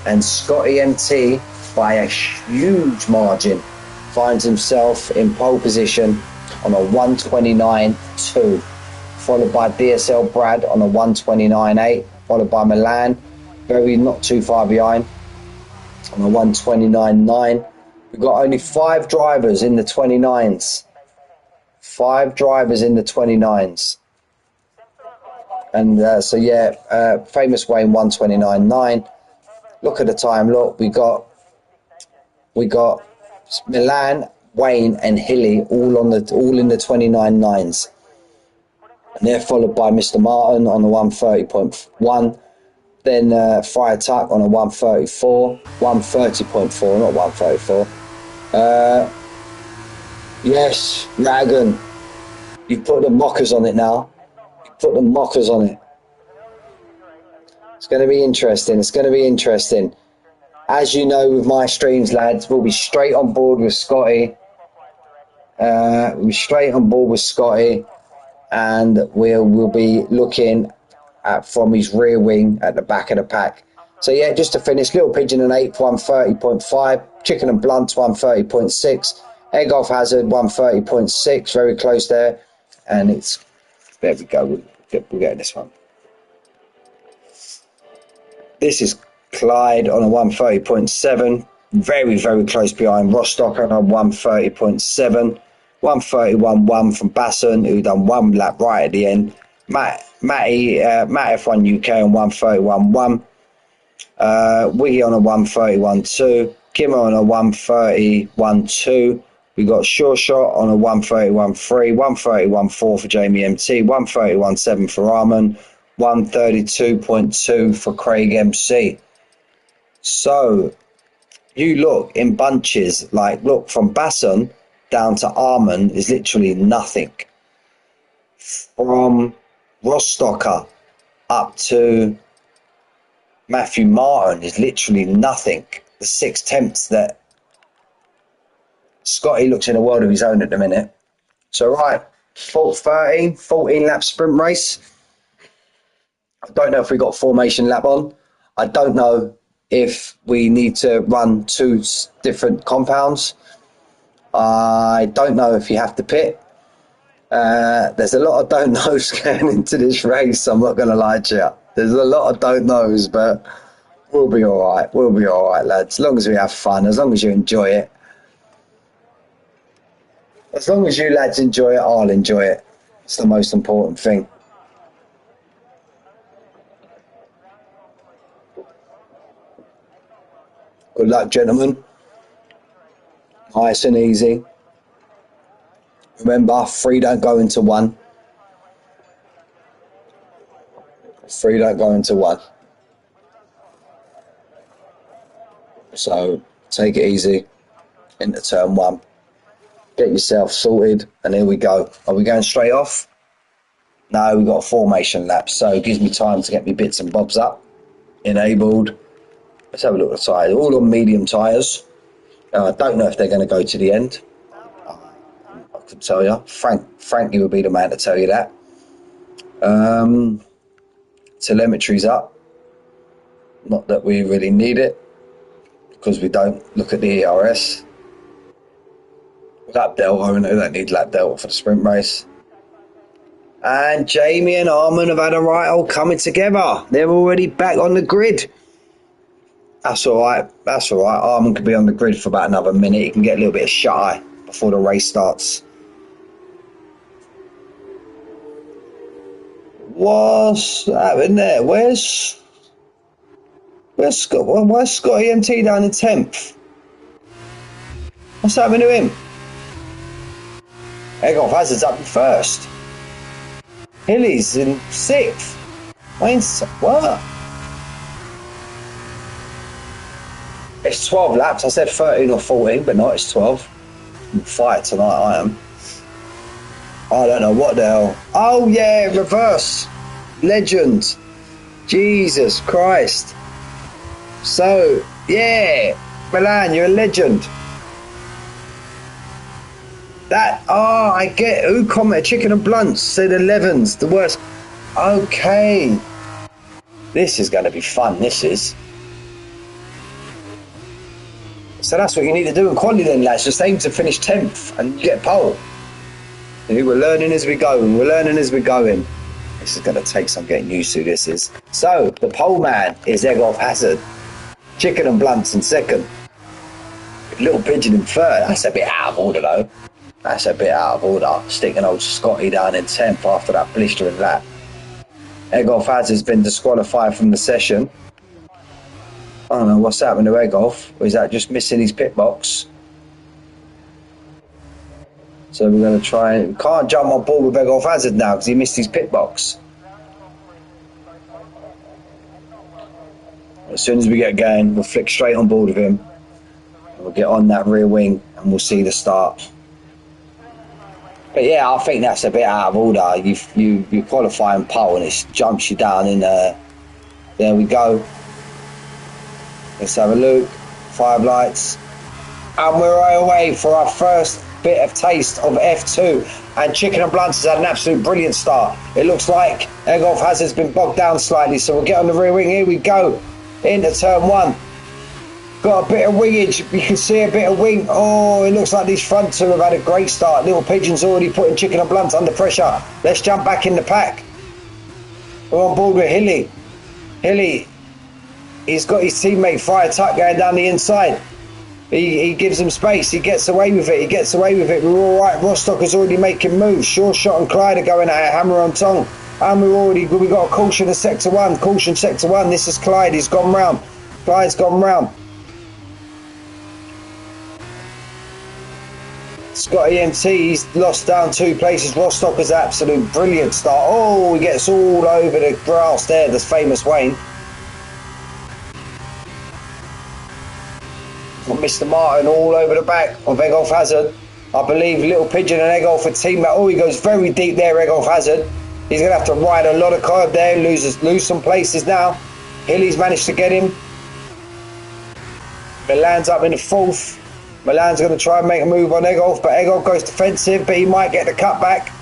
[SPEAKER 1] And Scotty MT, by a huge margin, finds himself in pole position on a 129.2, followed by DSL Brad on a 129.8, followed by Milan, very not too far behind, on a 129.9. We've got only 5 drivers in the 29s. 5 drivers in the 29s. And so yeah, Famous Wayne 129.9. Look at the time. Look, we got Milan, Wayne, and Hilly all in the 29.9s, and they're followed by Mr. Martin on the 130.1. Then Fire Tuck on a 134, 130.4, not 134. Yes, Ragan. You put the mockers on it now. You put the mockers on it. It's going to be interesting. It's going to be interesting. As you know, with my streams, lads, we'll be straight on board with Scotty. We'll be straight on board with Scotty, and we'll be looking at from his rear wing at the back of the pack. So yeah, just to finish, Little Pigeon and 8th, 130.5. Chicken and Blunt, 130.6. Egg Off Hazard, 130.6. Very close there. And it's, there we go. We'll get this one. This is Clyde on a 130.7. Very, very close behind Rostock on a 130.7. 131.1 from Basson, who done one lap right at the end. Matt F1 UK on 131.1. Wiggy on a 131.2. Kimmer on a 131.2. We got Sure Shot on a 131.3. 131.4 for Jamie MT. 131.7 for Armin. 132.2 for Craig MC. So you look in bunches, like look from Basson down to Armin is literally nothing. From Rostocker up to Matthew Martin is literally nothing. The 6/10 that Scotty looks in a world of his own at the minute. So right, 14 lap sprint race. I don't know if we got formation lap on. I don't know if we need to run 2 different compounds. I don't know if you have to pit. There's a lot of don't knows going into this race. I'm not going to lie to you. There's a lot of don't knows, but we'll be all right. We'll be all right, lads. As long as we have fun, as long as you enjoy it. As long as you lads enjoy it, I'll enjoy it. It's the most important thing. Good luck, gentlemen. Nice and easy. Remember, 3 don't go into 1. 3 don't go into 1. So take it easy into turn 1. Get yourself sorted, and here we go. Are we going straight off? No, we've got a formation lap, so it gives me time to get my bits and bobs up. Enabled. Let's have a look at the tyres. All on medium tyres. I don't know if they're going to go to the end. I could tell you. Frankie would be the man to tell you that. Telemetry's up. Not that we really need it, because we don't look at the ERS. Lap delta, we don't need lap delta for the sprint race. And Jamie and Armin have had a right old coming together. They're already back on the grid. That's all right. That's all right. Armin could be on the grid for about another minute. He can get a little bit of shut-eye before the race starts. What's happening there? Where's Scotty MT down in 10th? What's happening to him? Egolf Hazard's up in first. Hilly's in 6th. Wayne's what? It's 12 laps. I said 13 or 14, but not. It's 12. Fight tonight, I am. I don't know what the hell. Oh yeah, reverse. Legend. Jesus Christ. So yeah, Milan, you're a legend. That, I get, who commented? Chicken and Blunts said 11's the worst. Okay. This is going to be fun, this is. So that's what you need to do in quality then, lads. Just aim to finish 10th and get pole. We're learning as we go, and we're learning as we're going. This is going to take some getting used to, this is. So, the pole man is Egolf Hazard. Chicken and Blunts in 2nd. Little Pigeon in 3rd. That's a bit out of order, though. That's a bit out of order. Sticking old Scotty down in 10th after that blistering lap. Egolf Hazard's been disqualified from the session. I don't know what's happened to Egolf. Or is that just missing his pit box? So we're going to try and... Can't jump on board with Egolf Hazard now because he missed his pit box. As soon as we get going, we'll flick straight on board with him. We'll get on that rear wing and we'll see the start. But yeah, I think that's a bit out of order. You qualify in pole and it jumps you down in there we go. Let's have a look. 5 lights. And we're away for our first bit of taste of F2. And Chicken and Blunts has had an absolute brilliant start. It looks like Egolf Hazard's been bogged down slightly, so we'll get on the rear wing. Here we go. Into turn 1. Got a bit of wingage. You can see a bit of wing. Oh, it looks like these front two have had a great start. Little Pigeon's already putting Chicken and Blunts under pressure. Let's jump back in the pack. We're on board with Hilly. Hilly, he's got his teammate Friar Tuck going down the inside. He gives him space. He gets away with it. He gets away with it. We're all right. Rostock is already making moves. Sure Shot and Clyde are going at it, hammer on tongue. And we got a caution in sector 1. Caution sector 1. This is Clyde. He's gone round. Clyde's gone round. Scott EMT, he's lost down 2 places. Rostock is absolute brilliant start. Oh, he gets all over the grass there, the famous Wayne. Got Mr. Martin all over the back of Egolf Hazard. I believe Little Pigeon and Egolf are teammate. Oh, he goes very deep there, Egolf Hazard. He's going to have to ride a lot of curb there, lose some places now. Hilly's managed to get him. Milan's up in the 4th. Milan's going to try and make a move on Egolf, but Egolf goes defensive, but he might get the cut back.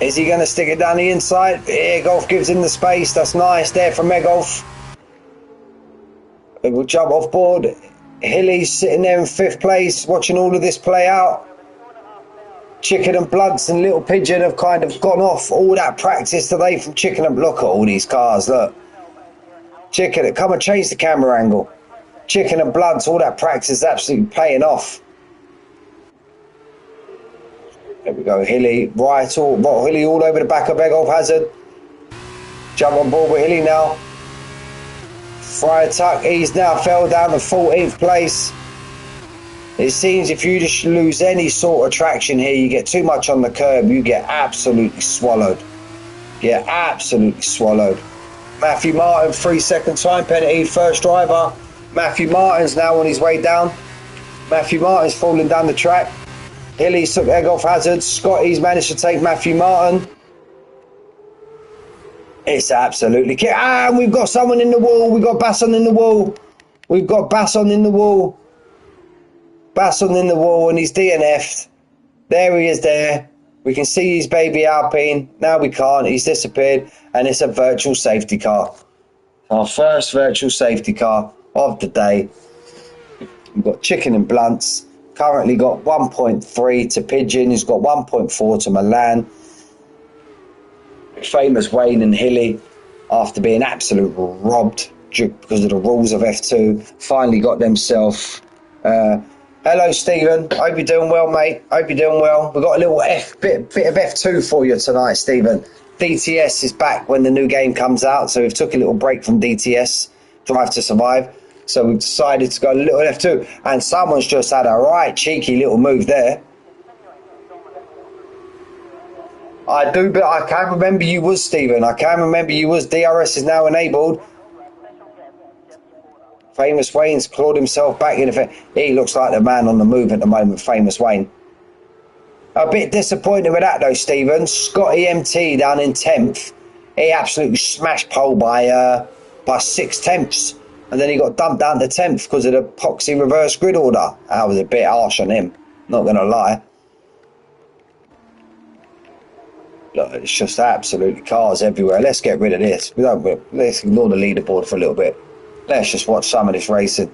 [SPEAKER 1] Is he going to stick it down the inside? Egolf gives him the space. That's nice there from Egolf. We'll jump off board. Hilly's sitting there in 5th place, watching all of this play out. Chicken and Blunts and Little Pigeon have kind of gone off all that practice today from Chicken and... Look at all these cars, look. Chicken, come and change the camera angle. Chicken and Blunts, all that practice is absolutely paying off. There we go, Hilly, Hilly all over the back of Egolf Hazard. Jump on board with Hilly now. Friar Tuck, he's now fell down to 14th place. It seems if you just lose any sort of traction here, you get too much on the curb, you get absolutely swallowed. Get absolutely swallowed. Matthew Martin, 3-second time penalty, first driver. Matthew Martin's now on his way down. Matthew Martin's falling down the track. Hilly took Egolf Hazard. Scotty's managed to take Matthew Martin. It's absolutely... And we've got someone in the wall. We've got Basson in the wall. We've got Basson in the wall. Basson in the wall and he's DNF'd. There he is there. We can see his baby Alpine. Now we can't. He's disappeared. And it's a virtual safety car. Our first virtual safety car of the day. We've got Chicken and Blunts. Currently got 1.3 to Pigeon. He's got 1.4 to Milan. Famous Wayne and Hilly, after being absolutely robbed because of the rules of F2, finally got themselves. Hello, Stephen. Hope you're doing well, mate. Hope you're doing well. We've got a little bit of F2 for you tonight, Stephen. DTS is back when the new game comes out, so we've took a little break from DTS, Drive to Survive. So we've decided to go a little F2, and someone's just had a right cheeky little move there. I do, but I can remember you was, Stephen. I can remember you was. DRS is now enabled. Famous Wayne's clawed himself back in. He looks like the man on the move at the moment, Famous Wayne. A bit disappointed with that though, Stephen. Scotty MT down in 10th. He absolutely smashed pole by 6/10, and then he got dumped down to 10th because of the poxy reverse grid order. That was a bit harsh on him, not going to lie. Look, it's just absolutely cars everywhere. Let's get rid of this. Let's ignore the leaderboard for a little bit. Let's just watch some of this racing.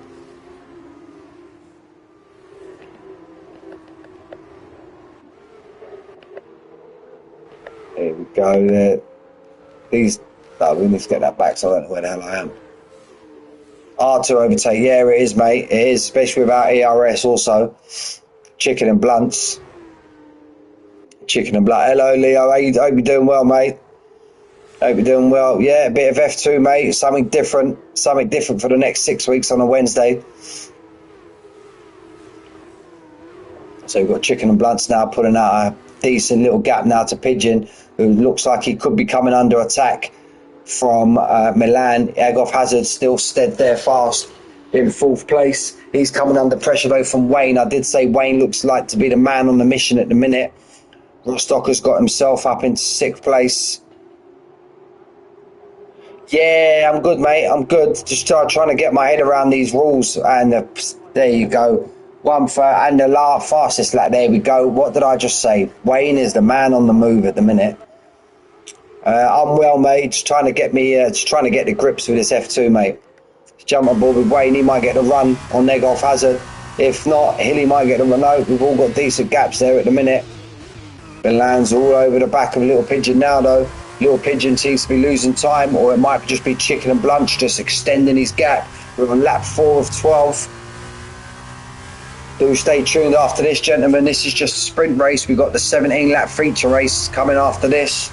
[SPEAKER 1] Here we go. We need to get that back, so I don't know where the hell I am. Hard to overtake. Yeah, it is, mate. It is, especially without ERS also. Chicken and blunts. Hello, Leo. Hope you're doing well, mate. Hope you're doing well. Yeah, a bit of F2, mate. Something different for the next 6 weeks on a Wednesday. So we've got Chicken and Blunts now putting out a decent little gap now to Pigeon, who looks like he could be coming under attack from Milan. Egoff Hazard still stead there fast in 4th place. He's coming under pressure though from Wayne. I did say Wayne looks like to be the man on the mission at the minute. Rostock has got himself up into 6th place. Yeah, I'm good, mate. I'm good. Just trying to get my head around these rules. And there you go. And the fastest lap. There we go. What did I just say? Wayne is the man on the move at the minute. I'm well, mate. Just trying to get the grips with this F2, mate. Jump on board with Wayne. He might get a run on Egoff Hazard. If not, Hilly might get a run out. We've all got decent gaps there at the minute. Milan's all over the back of Little Pigeon now, though. Little Pigeon seems to be losing time, or it might just be Chicken and Blunch just extending his gap. We're on lap 4 of 12. Do stay tuned after this, gentlemen. This is just a sprint race. We've got the 17-lap feature race coming after this.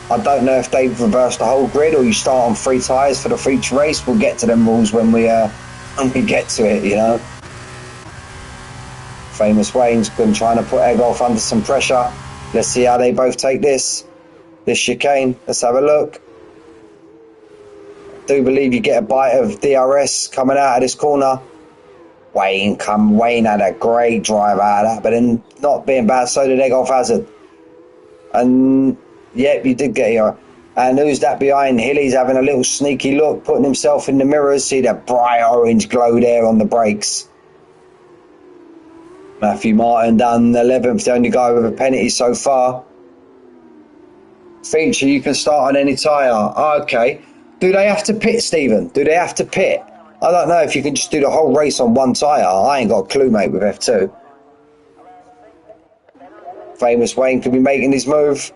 [SPEAKER 1] I don't know if they've reversed the whole grid or you start on 3 tyres for the feature race. We'll get to them rules when we get to it, you know. Famous Wayne's been trying to put Egoff under some pressure. Let's see how they both take this chicane. Let's have a look. I do believe you get a bite of DRS coming out of this corner. Wayne had a great drive out of that, but then not being bad, so did Egoff Hazard. And yep, you did get here. And who's that behind? Hilly's having a little sneaky look, putting himself in the mirrors. See that bright orange glow there on the brakes. Matthew Martin down 11th, the only guy with a penalty so far. Feature, you can start on any tyre. Okay. Do they have to pit, Stephen? Do they have to pit? I don't know if you can just do the whole race on one tyre. I ain't got a clue, mate, with F2. Famous Wayne could be making his move.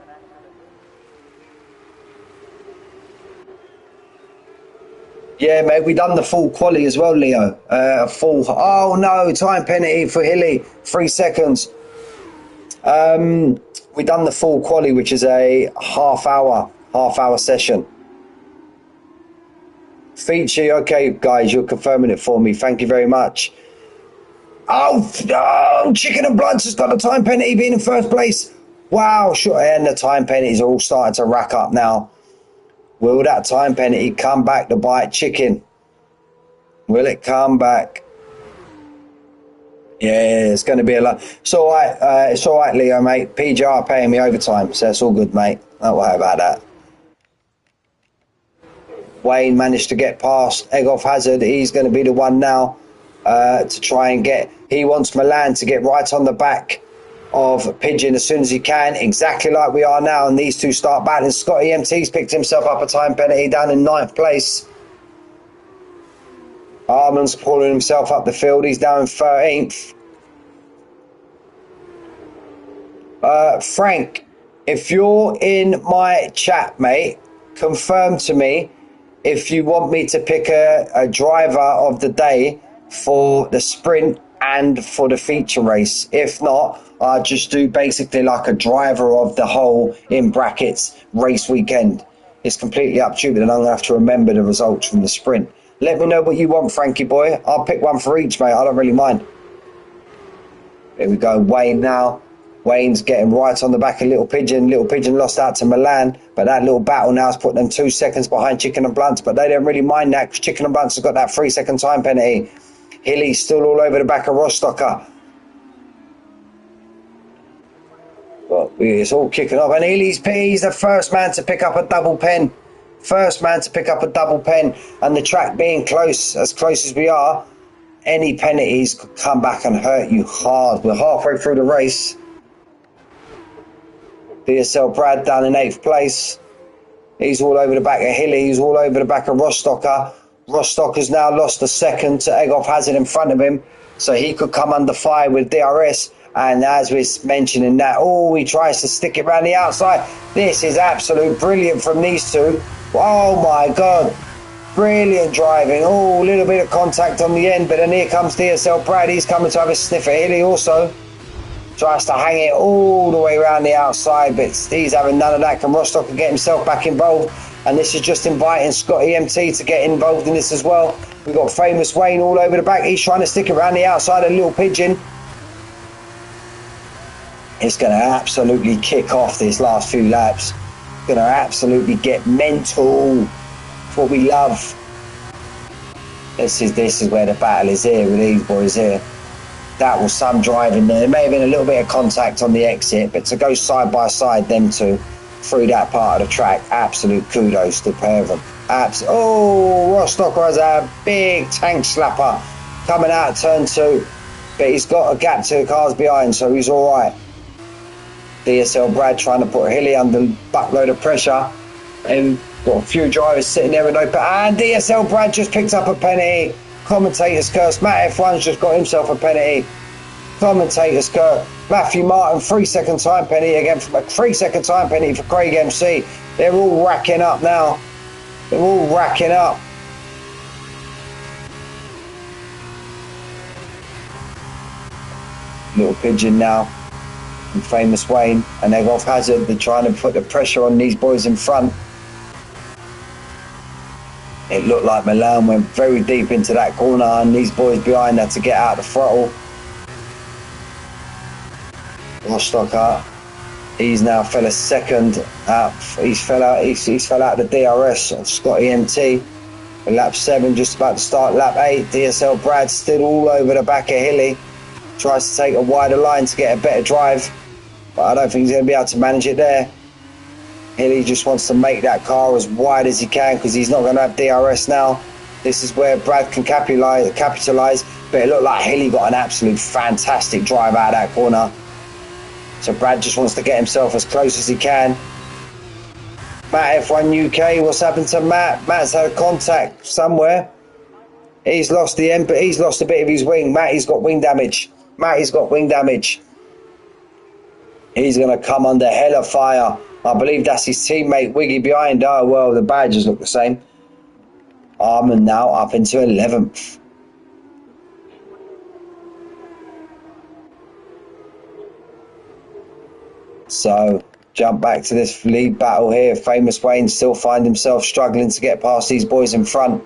[SPEAKER 1] Yeah, mate, we done the full quali as well, Leo. Oh no, time penalty for Hilly, 3 seconds. We done the full quali, which is a half hour session. Feature, okay, guys, you're confirming it for me. Thank you very much. Oh, no, Chicken and Blunts has got a time penalty being in 1st place. Wow, sure, and the time penalties are all starting to rack up now. Will that time penalty come back to bite Chicken? Will it come back? Yeah, it's going to be a lot. It's all right, Leo, mate. PGR paying me overtime, so it's all good, mate. Don't worry about that. Wayne managed to get past Egoff Hazard. He's going to be the one now to try and get... He wants Milan to get right on the back of Pigeon as soon as he can, exactly like we are now, and these two start battling. Scotty MT's picked himself up a time penalty down in 9th place. Arman's pulling himself up the field. He's down in 13th. Frank, if you're in my chat, mate, confirm to me if you want me to pick a driver of the day for the sprint and for the feature race. If not, I'll just do basically like a driver of the whole, in brackets, race weekend. It's completely up to you, but then I'm going to have to remember the results from the sprint. Let me know what you want, Frankie boy. I'll pick one for each, mate. I don't really mind. Here we go. Wayne now. Wayne's getting right on the back of Little Pigeon. Little Pigeon lost out to Milan, but that little battle now has put them 2 seconds behind Chicken and Blunts, but they don't really mind that because Chicken and Blunts has got that 3-second time penalty. Hilly's still all over the back of Rostocker. But it's all kicking off, and he's the first man to pick up a double pen. First man to pick up a double pen, and the track being close as we are, any penalties could come back and hurt you hard. We're halfway through the race. DSL Brad down in 8th place. He's all over the back of Hilly. He's all over the back of Rostocker. Rostocker's now lost a second to Eghoff Hazard in front of him, so he could come under fire with DRS. And as we're mentioning that, he tries to stick it around the outside. This is absolute brilliant from these two. Oh my God. Brilliant driving. A little bit of contact on the end, but then here comes DSL Brad. He's coming to have a sniff at Hilly also. Tries to hang it all the way around the outside, but he's having none of that. Can Rostocker get himself back involved? And this is just inviting Scott EMT to get involved in this as well. We've got Famous Wayne all over the back. He's trying to stick it around the outside of Little Pigeon. It's going to absolutely kick off this last few laps. Going to absolutely get mental. It's what we love. This is where the battle is here with these boys here. That was some driving there. There may have been a little bit of contact on the exit, but to go side by side, them two, through that part of the track, absolute kudos to the pair of them. Rostocker has a big tank slapper coming out of turn 2, but he's got a gap to the cars behind, so he's all right. DSL Brad trying to put Hilly under a buttload of pressure, and got a few drivers sitting there with no and DSL Brad just picked up a penalty. Commentator's curse. Matt F1's just got himself a penalty. Commentator's curse. Matthew Martin, 3-second time penalty again, from a 3-second time penalty for Craig MC. They're all racking up now. They're all racking up. Little Pigeon now, and Famous Wayne, and Eghoff Hazard. They're trying to put the pressure on these boys in front. It looked like Milan went very deep into that corner, and these boys behind had to get out the throttle. Rostocker, he's now fell a second out. He's fell out the DRS of Scott EMT. Lap 7, just about to start lap 8. DSL Brad still all over the back of Hilly. Tries to take a wider line to get a better drive, but I don't think he's going to be able to manage it there. Hilly just wants to make that car as wide as he can because he's not going to have DRS now. This is where Brad can capitalise, but it looked like Hilly got an absolute fantastic drive out of that corner. So Brad just wants to get himself as close as he can. Matt F1 UK, what's happened to Matt? Matt's had a contact somewhere. He's lost a bit of his wing. Matty's got wing damage. He's going to come under hella fire. I believe that's his teammate Wiggy behind. Oh, well, the badges look the same. Armand now up into 11th. So, jump back to this lead battle here. Famous Wayne still find himself struggling to get past these boys in front.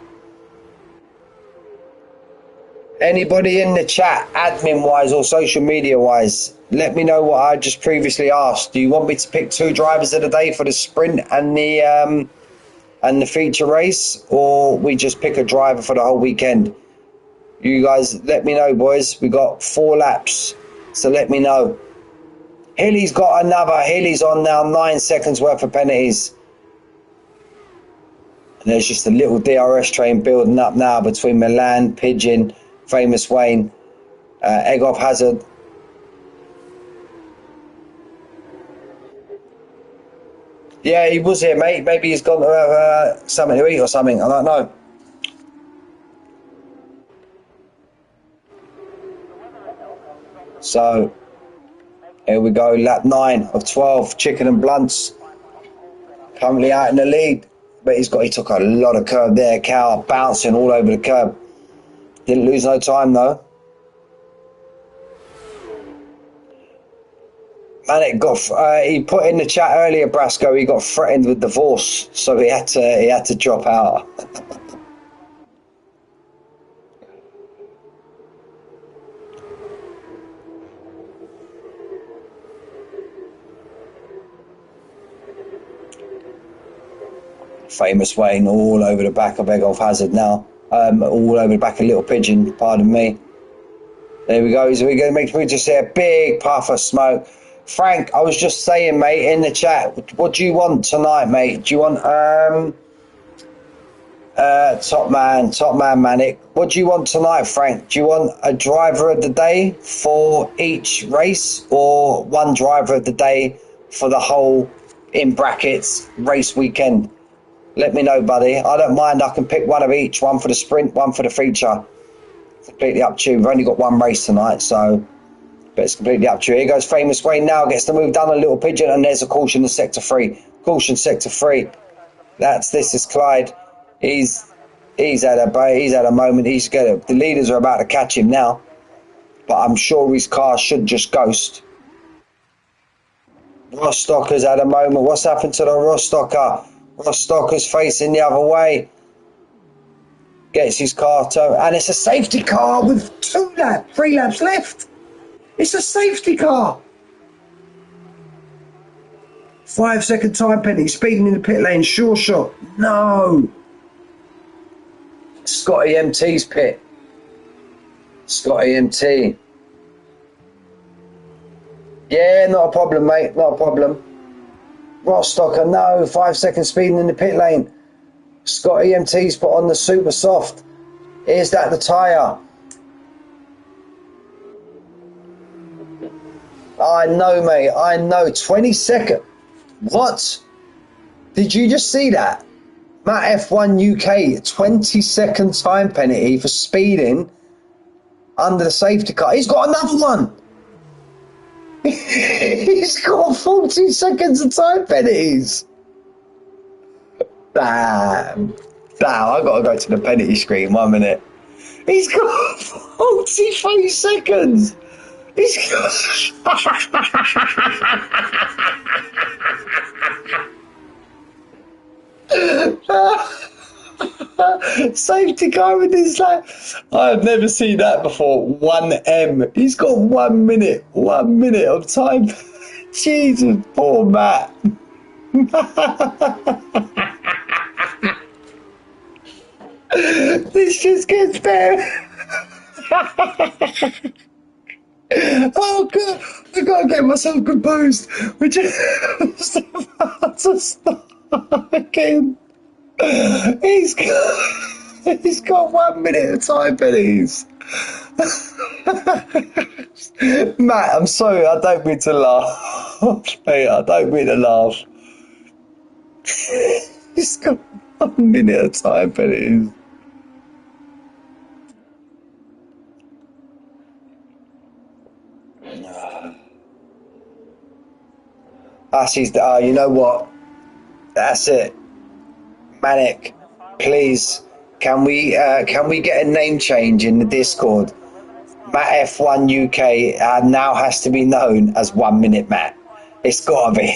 [SPEAKER 1] Anybody in the chat, admin-wise or social media-wise, let me know what I just previously asked. Do you want me to pick 2 drivers of the day for the sprint and the feature race, or we just pick a driver for the whole weekend? You guys, let me know, boys. We got 4 laps, so let me know. Hilly's on now 9 seconds worth of penalties. And there's just a little DRS train building up now between Milan, Pigeon, Famous Wayne, Eghoff Hazard. Yeah, he was here, mate. Maybe he's gone to have something to eat or something. I don't know. So, here we go. Lap 9 of 12. Chicken and Blunts currently out in the lead. But he took a lot of curb there. Cow bouncing all over the curb. Didn't lose no time though. Man, he put in the chat earlier, Brasco, he got threatened with divorce, so he had to drop out. Famous Wayne all over the back of Egolf Hazard now. All over the back of Little Pigeon, pardon me. There we go. So we're going to make me just see a big puff of smoke. Frank, I was just saying, mate, in the chat, what do you want tonight, mate? Do you want top man Manic? What do you want tonight, Frank? Do you want a driver of the day for each race, or one driver of the day for the whole, in brackets, race weekend? Let me know, buddy. I don't mind. I can pick one of each, one for the sprint, one for the feature. Completely up to you. We've only got one race tonight, so but it's completely up to you. Here goes Famous Wayne now, gets the move done a Little Pigeon, and there's a caution in sector 3. Caution sector 3. This is Clyde. He's had a moment. The leaders are about to catch him now, but I'm sure his car should just ghost. Rostocker's had a moment. What's happened to the Rostocker? Rostocker's facing the other way. Gets his car towed, and it's a safety car with 3 laps left. It's a safety car. 5-second time penalty, speeding in the pit lane, sure shot. No. Scotty MT's pit. Scotty MT. Yeah, not a problem, mate, not a problem. Rostocker, no, 5-second speeding in the pit lane. Scotty MT's put on the super soft. Is that the tyre? I know, mate, I know. 22nd. What? Did you just see that? Matt F1 UK, 22nd time penalty for speeding under the safety car. He's got another one. He's got 40 seconds of time penalties. Damn, I got to go to the penalty screen 1 minute. He's got 43 seconds. He's got... Safety car in his lap. I've never seen that before. 1M. He's got 1 minute. 1 minute of time. Jesus, poor Matt. This just gets better. Oh God, I gotta get myself composed. We're just about to start again. He's got 1 minute of time penalties. Matt, I'm sorry, I don't mean to laugh. Mate, I don't mean to laugh. He's got 1 minute of time penalties. That's his, you know what? That's it. Manic, please, can we get a name change in the Discord? Matt F1 UK now has to be known as 1 Minute Matt. It's gotta be.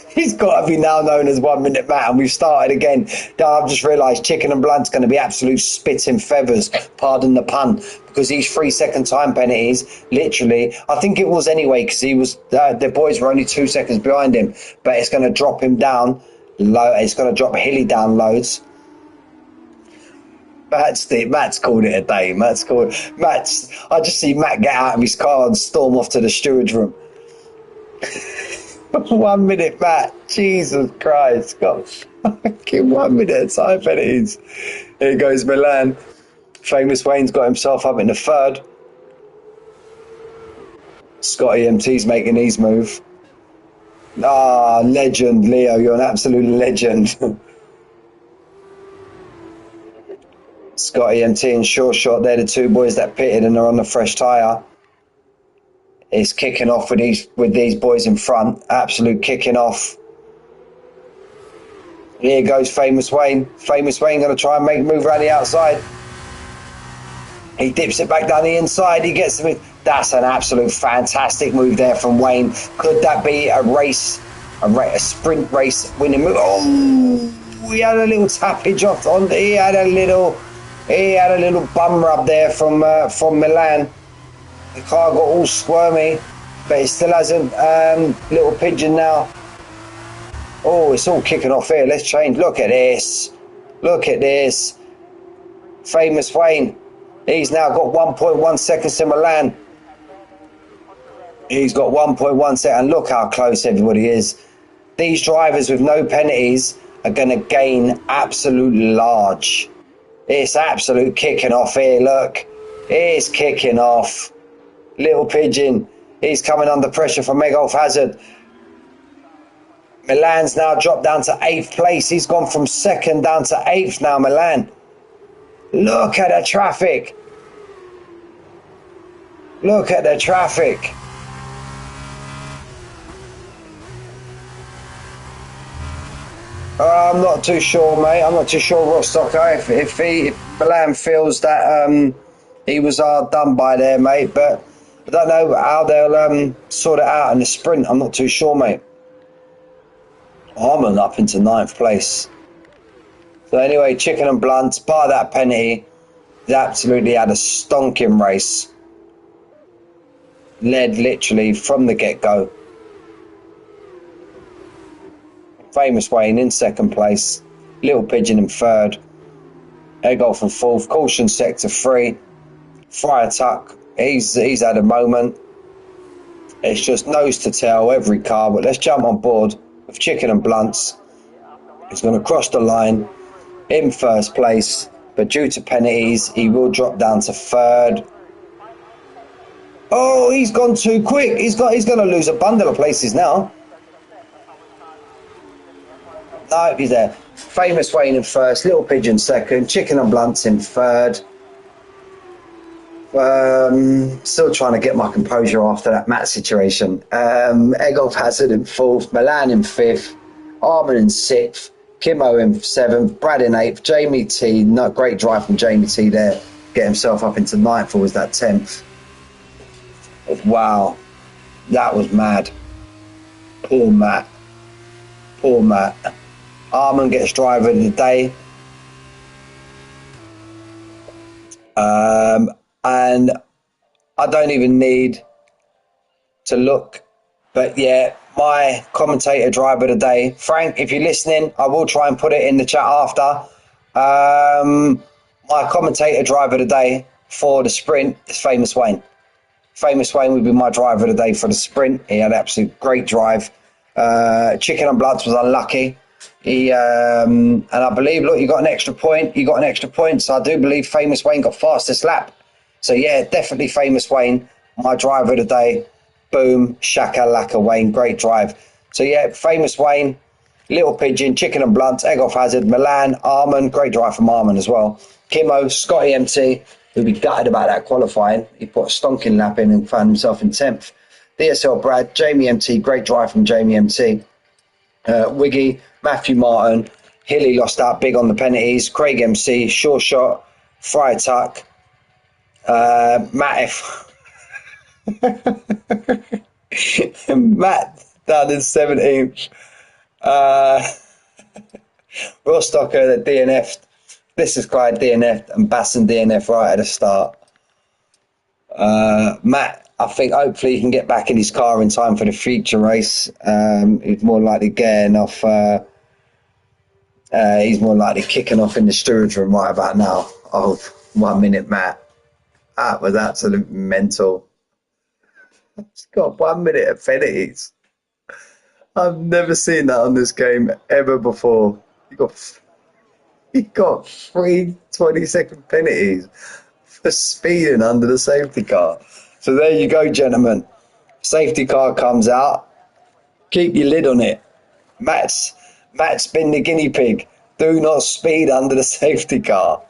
[SPEAKER 1] He's got to be now known as 1 Minute Matt, and we've started again. I've just realised Chicken and Blunt's going to be absolute spitting feathers, pardon the pun, because these 3-second time penalties, literally, I think it was anyway, because he was the boys were only 2 seconds behind him, but it's going to drop him down low. It's going to drop Hilly down loads. Matt's called it a day. I just see Matt get out of his car and storm off to the steward's room. 1 minute, Matt. Jesus Christ. Got fucking 1 minute of time penalties. Here goes Milan. Famous Wayne's got himself up in the third. Scotty MT's making his move. Ah, legend, Leo. You're an absolute legend. Scotty MT and Short Shot, they're the two boys that pitted and are on the fresh tyre. It's kicking off with these boys in front. Absolute kicking off. Here goes Famous Wayne. Famous Wayne going to try and make a move around the outside. He dips it back down the inside. He gets it. That's an absolute fantastic move there from Wayne. Could that be a sprint race winning move? Oh, he had a little tappage off on. He had a little bum rub there from Milan. The car got all squirmy, but it still hasn't. Little Pigeon now. Oh, it's all kicking off here. Let's change. Look at this. Look at this. Famous Wayne. He's now got 1.1 seconds to Milan. He's got 1.1 second. Look how close everybody is. These drivers with no penalties are going to gain absolute large. It's absolute kicking off here. Look, it's kicking off. Little Pigeon. He's coming under pressure from Megolf Hazard. Milan's now dropped down to 8th place. He's gone from 2nd down to 8th now, Milan. Look at the traffic. Look at the traffic. I'm not too sure, mate. I'm not too sure, Rostocker, if Milan feels that he was hard done by there, mate. But I don't know how they'll sort it out in the sprint. I'm not too sure, mate. Harmon up into 9th place. So anyway, Chicken and Blunt, bar that penalty, they absolutely had a stonking race. Led literally from the get-go. Famous Wayne in 2nd place. Little Pigeon in 3rd. Egolf in 4th. Caution sector 3. Friar Tuck, he's had a moment. It's just nose to tail every car, but let's jump on board with Chicken and Blunts. He's going to cross the line in 1st place, but due to penalties, he will drop down to 3rd. Oh, he's gone too quick. He's going to lose a bundle of places now. No, he's there. Famous Wayne in 1st, Little Pigeon 2nd, Chicken and Blunts in 3rd. Still trying to get my composure after that Matt situation. Egolf Hazard in 4th, Milan in 5th, Armin in 6th, Kimmo in 7th, Brad in 8th, Jamie T, not great drive from Jamie T there, get himself up into 9th, or was that 10th? Wow, that was mad. Poor Matt. Poor Matt. Armin gets driver of the day. And I don't even need to look, but yeah, my commentator driver of the day, Frank, if you're listening, I will try and put it in the chat after. My commentator driver of the day for the sprint is Famous Wayne. Famous Wayne would be my driver of the day for the sprint. He had an absolute great drive. Chicken and Bloods was unlucky. And I believe, look, you got an extra point. You got an extra point. So I do believe Famous Wayne got fastest lap. So yeah, definitely Famous Wayne, my driver of the day. Boom, shaka laka Wayne, great drive. So yeah, Famous Wayne, Little Pigeon, Chicken and Blunt, Egolf Hazard, Milan, Armin, great drive from Armin as well. Kimmo, Scotty MT, who'd be gutted about that qualifying. He put a stonking lap in and found himself in 10th. DSL Brad, Jamie MT, great drive from Jamie MT. Wiggy, Matthew Martin, Hilly lost out big on the penalties. Craig MC, Sure Shot, Friar Tuck, Matt F. Matt down in 17th. Rostocker that DNF'd. This is Clyde DNF'd and Basson DNF right at the start. Matt, I think hopefully he can get back in his car in time for the future race. He's more likely getting off. He's more likely kicking off in the steward's room right about now. Oh, 1 minute, Matt. That was absolute mental. He's got 1 minute of penalties. I've never seen that on this game ever before. He got 3 20-second penalties for speeding under the safety car. So there you go, gentlemen. Safety car comes out. Keep your lid on it. Matt's been the guinea pig. Do not speed under the safety car.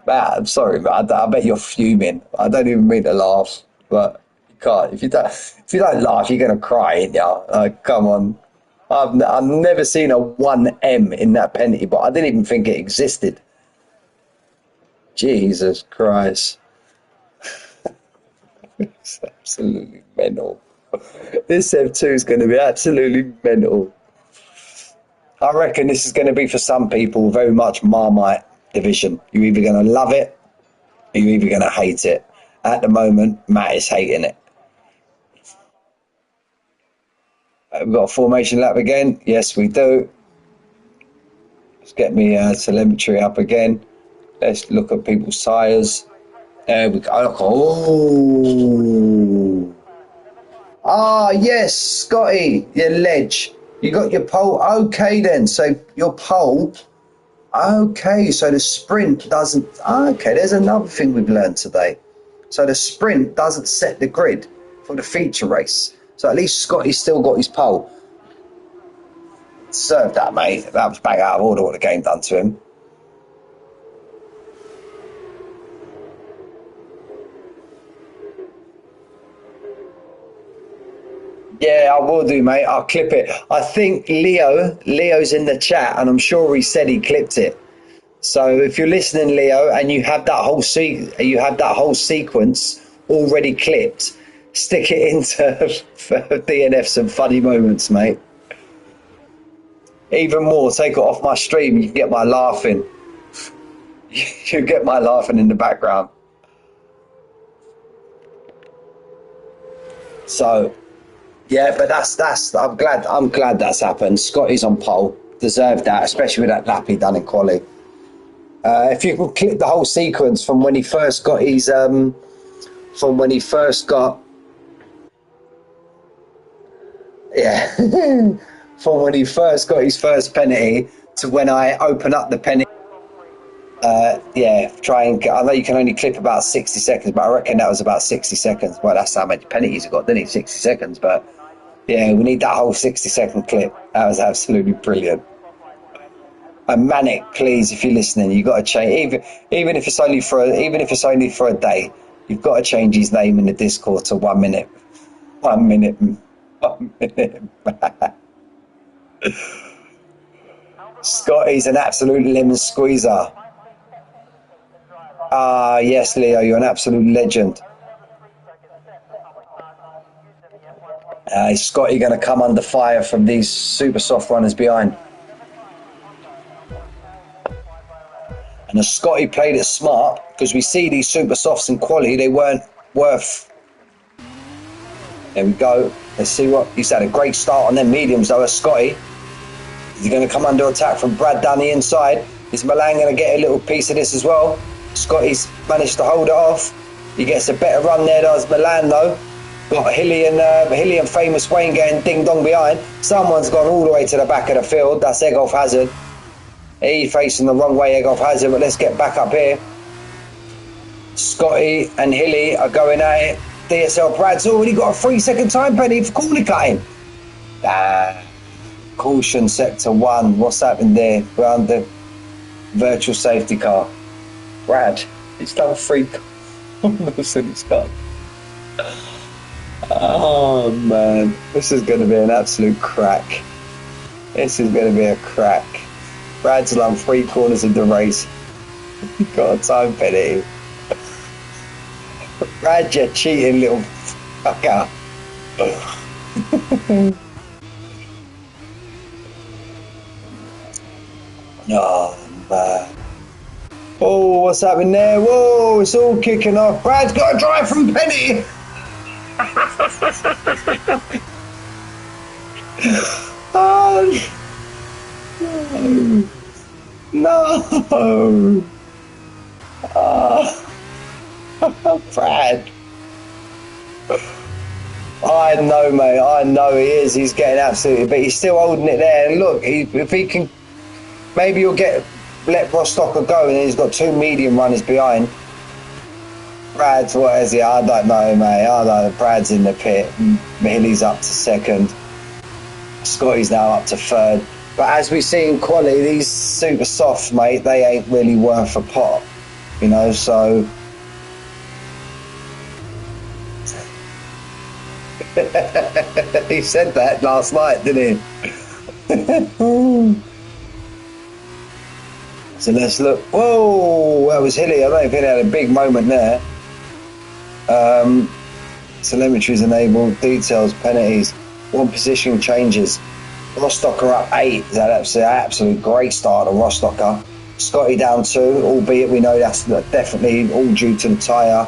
[SPEAKER 1] Matt, I'm sorry, Matt. I bet you're fuming. I don't even mean to laugh, but you can't. If you don't laugh, you're gonna cry, ain't you? Come on. I've never seen a 1M in that penalty, but I didn't even think it existed. Jesus Christ. It's absolutely mental. This F2 is going to be absolutely mental. I reckon this is going to be, for some people, very much Marmite division. You're either going to love it or you're either going to hate it. At the moment, Matt is hating it. We've got a formation lap again. Yes, we do. Let's get me telemetry up again. Let's look at people's tyres. There we go. Oh. Ah, yes, Scotty, your ledge. You got your pole. Okay, then. So your pole. Okay, so the sprint doesn't. Okay, there's another thing we've learned today. So the sprint doesn't set the grid for the feature race. So at least Scotty's still got his pole. Serve that, mate. That was bang out of order what the game done to him. Yeah, I will do, mate. I'll clip it. I think Leo's in the chat, and I'm sure he said he clipped it. So if you're listening, Leo, and you have that whole sequence already clipped, stick it into for DNF some funny moments, mate. Even more, take it off my stream. You can get my laughing. You get my laughing in the background. So, yeah, but that's. I'm glad that's happened. Scotty's on pole, deserved that, especially with that lap he done in quali. If you can clip the whole sequence from when he first got his, yeah, from when he first got his first penalty to when I open up the penalty. Yeah, try and get, I know you can only clip about 60 seconds, but I reckon that was about 60 seconds. Well, that's how many penalties he got, didn't he? 60 seconds, but yeah, we need that whole 60-second clip. That was absolutely brilliant. And Manic, please, if you're listening, you've got to change. Even if it's only for a day, you've got to change his name in the Discord to 1 minute. 1 minute. 1 minute. Scotty's an absolute lemon squeezer. Ah, yes, Leo, you're an absolute legend. Is Scotty going to come under fire from these super soft runners behind? And as Scotty played it smart, because we see these super softs in quality, they weren't worth. There we go. Let's see what he's had a great start on them mediums though. As Scotty, he's going to come under attack from Brad down the inside. Is Milan going to get a little piece of this as well? Scotty's managed to hold it off. He gets a better run there, does Milan though. Got Hilly and Famous Wayne getting ding dong behind. Someone's gone all the way to the back of the field. That's Egolf Hazard. He facing the wrong way, Egolf Hazard, but let's get back up here. Scotty and Hilly are going at it. DSL Brad's already got a 3-second time penalty for corner cutting. Caution sector 1. What's happened there? We're under virtual safety car. Brad, he's done a free almost in his car. Oh man, this is going to be an absolute crack. This is going to be a crack. Brad's done 3 corners of the race. He got a time penalty. Brad, you cheating little fucker. Oh man. Oh, what's happening there? Whoa, it's all kicking off. Brad's got a drive from Penny. Oh, no. Oh, Brad. I know, mate. I know he is. He's getting absolutely, but he's still holding it there. And look, if he can, maybe he'll let Rostocker go, and he's got 2 medium runners behind. Brad's, what is he? I don't know, mate. I don't know. Brad's in the pit. Hilly's up to 2nd. Scotty's now up to 3rd. But as we see in quali, these super softs, mate, they ain't really worth a pot. You know, so... He said that last night, didn't he? So let's look. Whoa, that was Hilly. I don't know if he had a big moment there. Telemetry's enabled. Details, penalties. 1 position changes. Rostocker up 8. That's an absolute great start of Rostocker. Scotty down 2, albeit we know that's definitely all due to the tyre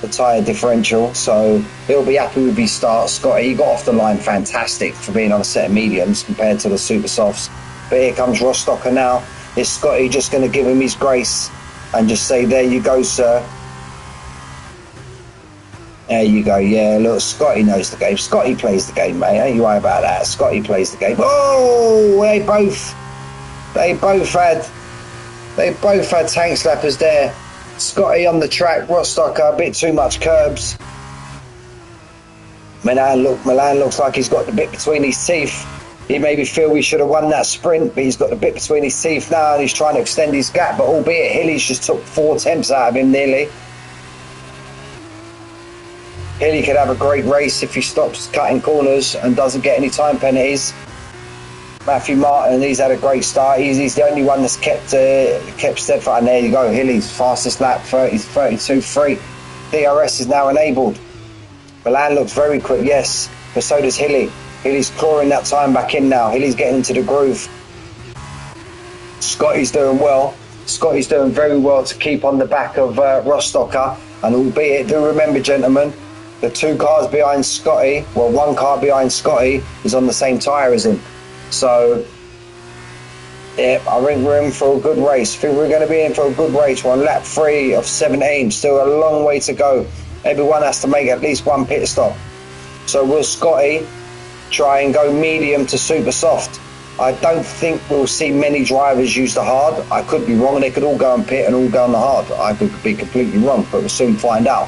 [SPEAKER 1] the tyre differential, so he'll be happy with his start. Scotty, he got off the line fantastic for being on a set of mediums compared to the super softs. But here comes Rostocker now. Is Scotty just going to give him his grace and just say, there you go, sir? There you go. Yeah, look, Scotty knows the game. Scotty plays the game, mate. Ain't you worry about that. Scotty plays the game. Oh, they both had tank slappers there. Scotty on the track, Rostocker, a bit too much curbs. Milan looks like he's got the bit between his teeth. He maybe feel we should have won that sprint, but he's got the bit between his teeth now and he's trying to extend his gap, but albeit Hilly's just took 4 attempts out of him nearly. Hilly could have a great race if he stops cutting corners and doesn't get any time penalties. Matthew Martin, he's had a great start. He's the only one that's kept steadfast. And there you go, Hilly's fastest lap, 32.3. DRS is now enabled. Milan looks very quick, yes, but so does Hilly. Hilly's clawing that time back in now. Hilly's getting into the groove. Scotty's doing well. Scotty's doing very well to keep on the back of Rostocker. And albeit, do remember, gentlemen, the 2 cars behind Scotty, well, 1 car behind Scotty is on the same tyre as him. So, yeah, I think we're in for a good race. I think we're going to be in for a good race. We're on lap 3 of 17. Still a long way to go. Everyone has to make at least 1 pit stop. So will Scotty try and go medium to super soft? I don't think we'll see many drivers use the hard. I could be wrong. They could all go and pit and all go on the hard. I could be completely wrong, but we'll soon find out.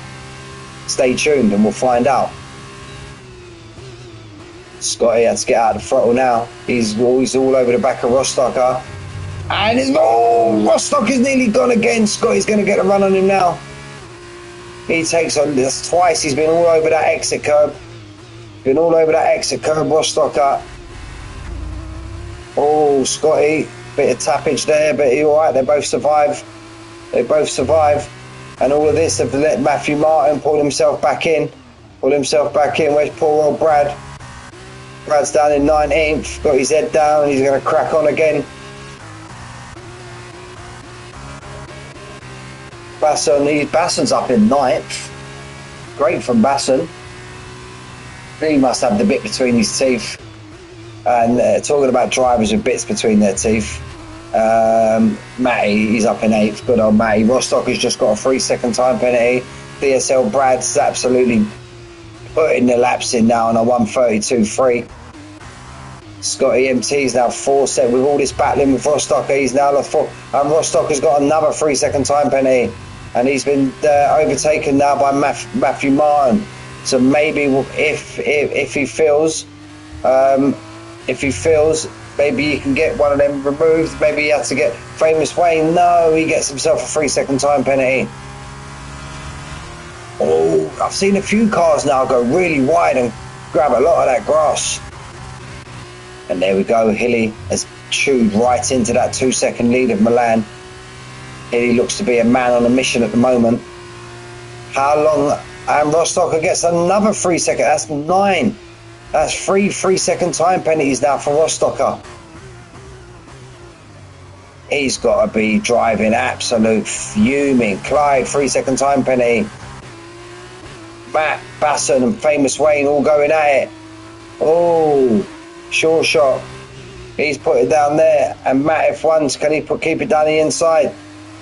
[SPEAKER 1] Stay tuned and we'll find out. Scotty had to get out of the throttle now. He's all over the back of Rostocker. And Rostocker's nearly gone again. Scotty's going to get a run on him now. He takes on this twice. He's been all over that exit curb. Rostocker. Oh, Scotty. Bit of tappage there, but he all right. They both survive. And all of this have let Matthew Martin pull himself back in. Where's poor old Brad? Brad's down in 19th, got his head down, and he's going to crack on again. Basson's up in 9th. Great from Basson. He must have the bit between his teeth. And talking about drivers with bits between their teeth, Matty, he's up in 8th. Good old Matty. Rostocker's just got a 3-second time penalty. DSL Brad's absolutely putting the laps in now on a 1:32.3. Scotty MT's now 4 set with all this battling with Rostocker. He's now lost 4, and Rostocker's got another 3-second time penalty, and he's been overtaken now by Matthew Martin. So maybe if he feels maybe he can get one of them removed. Maybe he has to get Famous Wayne. No, he gets himself a 3-second time penalty. Oh, I've seen a few cars now go really wide and grab a lot of that grass. And there we go. Hilly has chewed right into that 2-second lead of Milan. Hilly looks to be a man on a mission at the moment. How long? And Rostocker gets another 3-second. That's 9. That's 3-second time penalties now for Rostocker. He's got to be driving absolute fuming. Clyde, 3-second time penalty. Matt, Basson and Famous Wayne all going at it. Oh, short shot. He's put it down there. And Matt F1's, can he keep it down the inside?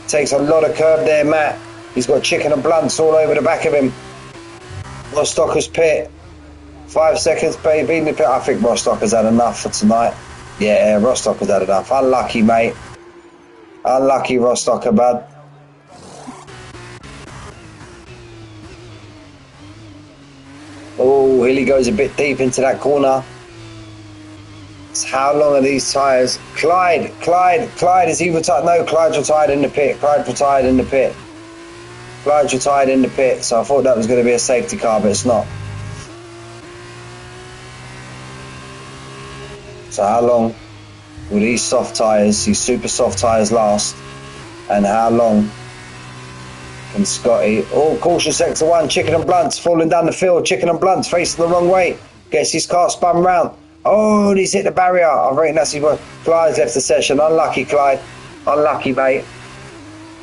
[SPEAKER 1] Takes a lot of curb there, Matt. He's got chicken and blunts all over the back of him. Rostocker's pit. 5 seconds, baby. In the pit. I think Rostocker's had enough for tonight. Yeah, Rostocker's had enough. Unlucky, mate. Unlucky, Rostocker, bud. Oh, Hilly goes a bit deep into that corner. How long are these tyres? Clyde, is he retired? No, Clyde's retired in the pit. Clyde's retired in the pit. So I thought that was going to be a safety car, but it's not. So how long will these soft tyres, these super soft tyres last? And how long can Scotty... Oh, caution sector 1, Chicken and Blunts falling down the field. Chicken and Blunts facing the wrong way. Gets his car spun round. Oh, and he's hit the barrier. I reckon that's his one. Clyde's left the session. Unlucky, Clyde. Unlucky, mate.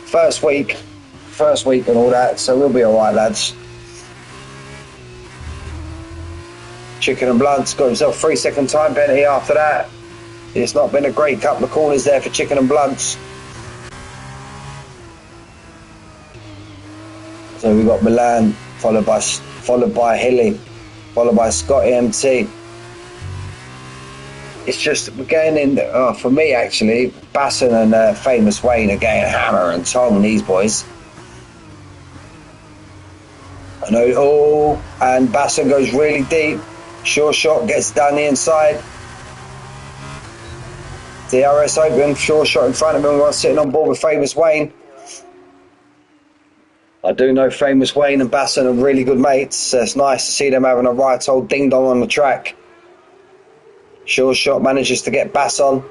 [SPEAKER 1] First week first week and all that, so we'll be all right, lads. Chicken and Blunt's got himself 3-second time penalty after that. It's not been a great couple of corners there for Chicken and Blunt's. So we've got Milan, followed by Hilly, followed by Scotty MT. It's just, we're getting in, for me actually, Basson and Famous Wayne are getting hammer and tong, these boys. I know, and Basson goes really deep. Sure shot gets down the inside. DRS open, sure shot in front of him while sitting on board with Famous Wayne. I do know Famous Wayne and Basson are really good mates, so it's nice to see them having a right old ding dong on the track. Sure shot manages to get Basson.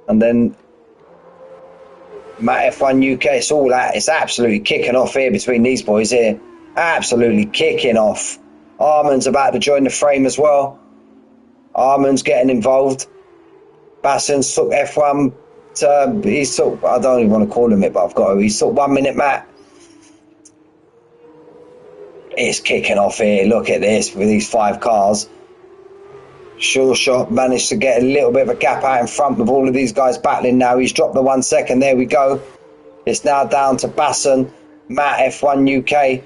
[SPEAKER 1] And then Matt F1 UK, it's all that, it's absolutely kicking off here between these boys here. Absolutely kicking off. Arman's about to join the frame as well. Arman's getting involved. Basson's took F1. He's took, I don't even want to call him it, but I've got to. He's took 1 minute, Matt. It's kicking off here. Look at this with these 5 cars. Sure shot managed to get a little bit of a gap out in front with all of these guys battling now. He's dropped the 1 second. There we go. It's now down to Basson, Matt F1 UK.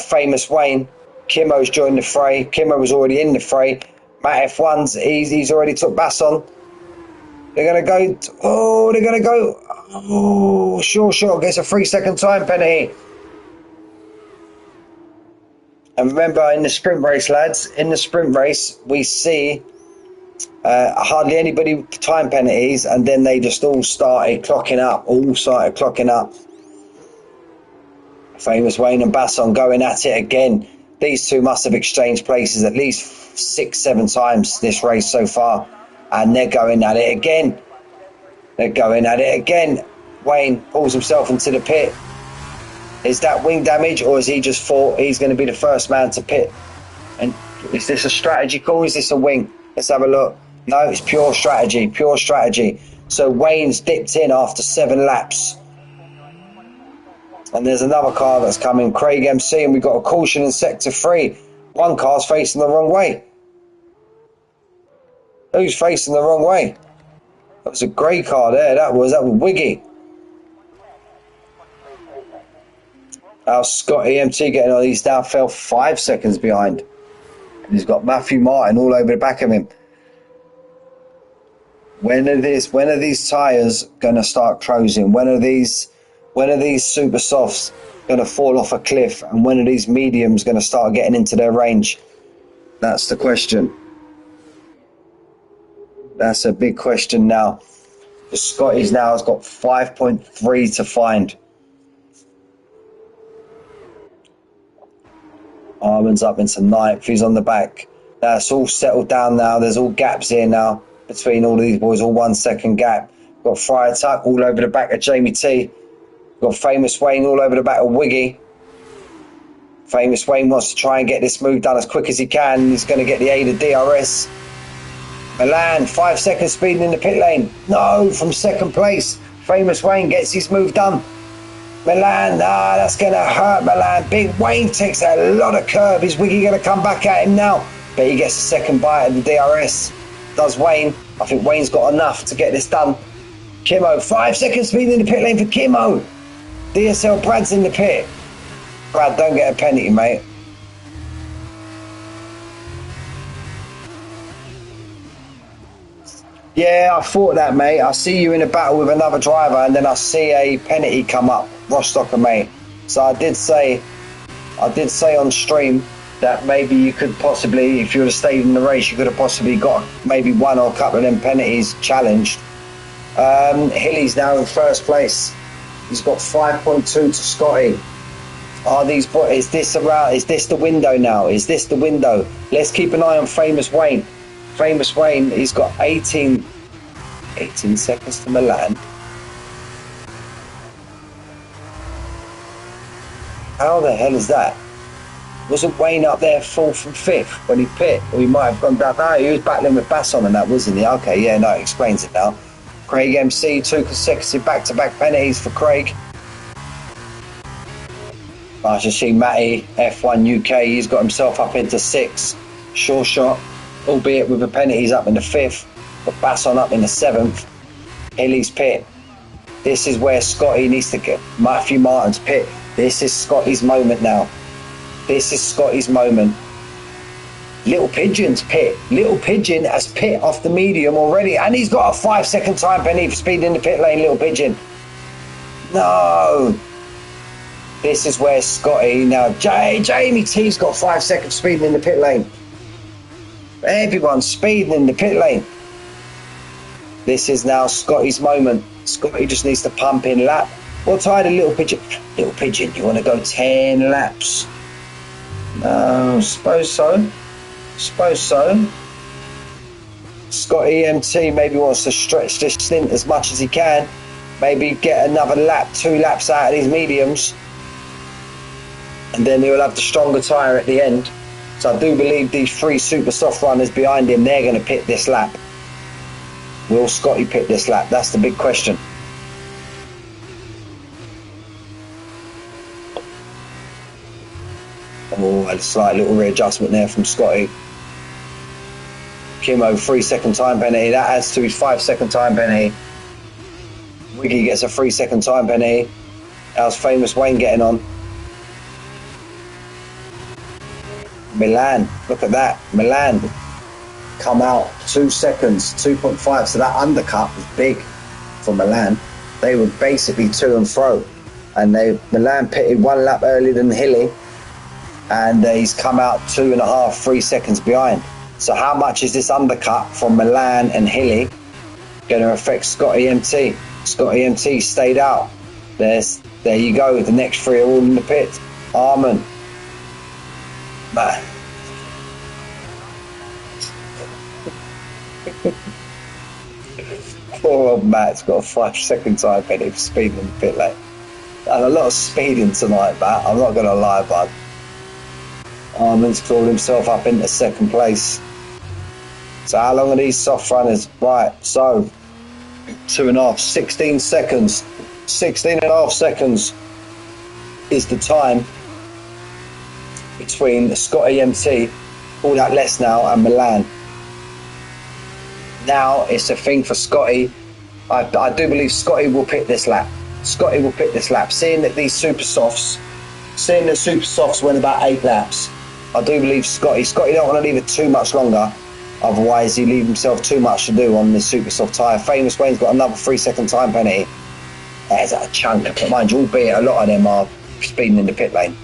[SPEAKER 1] Famous Wayne, Kimmo's joined the fray. Kimmo was already in the fray. Matt F1's he's already took Basson. They're gonna go. Sure shot gets a 3-second time penalty. And remember, in the sprint race, lads, in the sprint race, we see hardly anybody time penalties, and then they just all started clocking up. Famous Wayne and Basson going at it again. These two must have exchanged places at least 6-7 times this race so far, and they're going at it again. Wayne pulls himself into the pit. Is that wing damage, or has he just thought he's going to be the first man to pit? And is this a strategy call? Is this a wing? Let's have a look. No, it's pure strategy. So Wayne's dipped in after 7 laps. And there's another car that's coming, Craig MC, and we've got a caution in sector 3. One car's facing the wrong way. Who's facing the wrong way? That was a grey car there. That was Wiggy. How's Scotty MT getting on? He's now fell 5 seconds behind. And he's got Matthew Martin all over the back of him. When are these tyres going to start closing? When are these super softs going to fall off a cliff? And when are these mediums going to start getting into their range? That's the question. That's a big question now. Scotty's now has got 5.3 to find. Arman's up into 9th. He's on the back. That's all settled down now. There's all gaps here now between all of these boys. All 1 second gap. Got Friar Tuck all over the back of Jamie T. Got Famous Wayne all over the back of Wiggy. Famous Wayne wants to try and get this move done as quick as he can. He's going to get the aid of DRS. Milan, 5 seconds speeding in the pit lane. No, from second place. Famous Wayne gets his move done. Milan, that's going to hurt Milan. Big Wayne takes a lot of curve. Is Wiggy going to come back at him now? But he gets a second bite at the DRS. Does Wayne. I think Wayne's got enough to get this done. Kimmo, 5 seconds speeding in the pit lane for Kimmo. DSL Brad's in the pit. Brad, don't get a penalty, mate. Yeah, I thought that, mate. I see you in a battle with another driver, and then I see a penalty come up, Rostocker, mate. So I did say on stream that maybe you could possibly, if you would have stayed in the race, you could have possibly got maybe one or a couple of them penalties challenged. Hilly's now in first place. He's got 5.2 to Scotty. Are these boys? Is this the window now? Is this the window? Let's keep an eye on Famous Wayne. Famous Wayne, he's got 18 seconds to Milan. How the hell is that? Wasn't Wayne up there 4th and 5th when he pit? Or he might have gone down. No, he was battling with Basson and that, wasn't he? Okay, yeah, no, it explains it now. Craig MC, 2 consecutive back-to-back penalties for Craig. Nice to see Matty, F1 UK, he's got himself up into 6. Sure shot, albeit with the penalties up in the 5th, but Basson up in the 7th. Hilly's pit. This is where Scotty needs to get Matthew Martin's pit. This is Scotty's moment now. This is Scotty's moment. Little Pigeon's pit. Little Pigeon has pit off the medium already, and he's got a 5-second time penalty for speeding in the pit lane, Little Pigeon. No. This is where Scotty now. Jamie T's got 5 seconds speeding in the pit lane. Everyone's speeding in the pit lane. This is now Scotty's moment. Scotty just needs to pump in lap. What time did Little Pigeon? Little Pigeon, you want to go 10 laps? No, suppose so. Suppose so. Scotty MT maybe wants to stretch this stint as much as he can. Maybe get another lap, 2 laps out of these mediums. And then he'll have the stronger tyre at the end. So I do believe these 3 super soft runners behind him, they're going to pit this lap. Will Scotty pit this lap? That's the big question. Oh, a slight little readjustment there from Scotty. Kimmo, 3-second time penalty. That adds to his 5-second time penalty. Wiggy gets a 3-second time penalty. How's Famous Wayne getting on? Milan, look at that. Milan come out 2 seconds, 2.5. So that undercut was big for Milan. They were basically to and fro. And Milan pitted 1 lap earlier than Hilly. And he's come out 2.5, 3 seconds behind. So how much is this undercut from Milan and Hilly going to affect Scotty MT? Scotty MT stayed out. There you go. The next 3 are all in the pit. Arman. Man. Poor old Matt's got a 5-second time penalty for speeding in the pit lane. And a lot of speeding tonight, Matt. I'm not going to lie, bud. Arman's crawled himself up into 2nd place. So how long are these soft runners? Right, so 2.5, 16 seconds. 16.5 seconds is the time between Scotty MT, all that less now, and Milan. Now it's a thing for Scotty. I do believe Scotty will pit this lap. Scotty will pit this lap. Seeing that Super Softs went about 8 laps, I do believe Scotty don't want to leave it too much longer. Otherwise, he leave himself too much to do on this Super Soft tyre. Famous Wayne's got another 3-second time penalty. There's a chunk, but mind you, albeit a lot of them are speeding in the pit lane.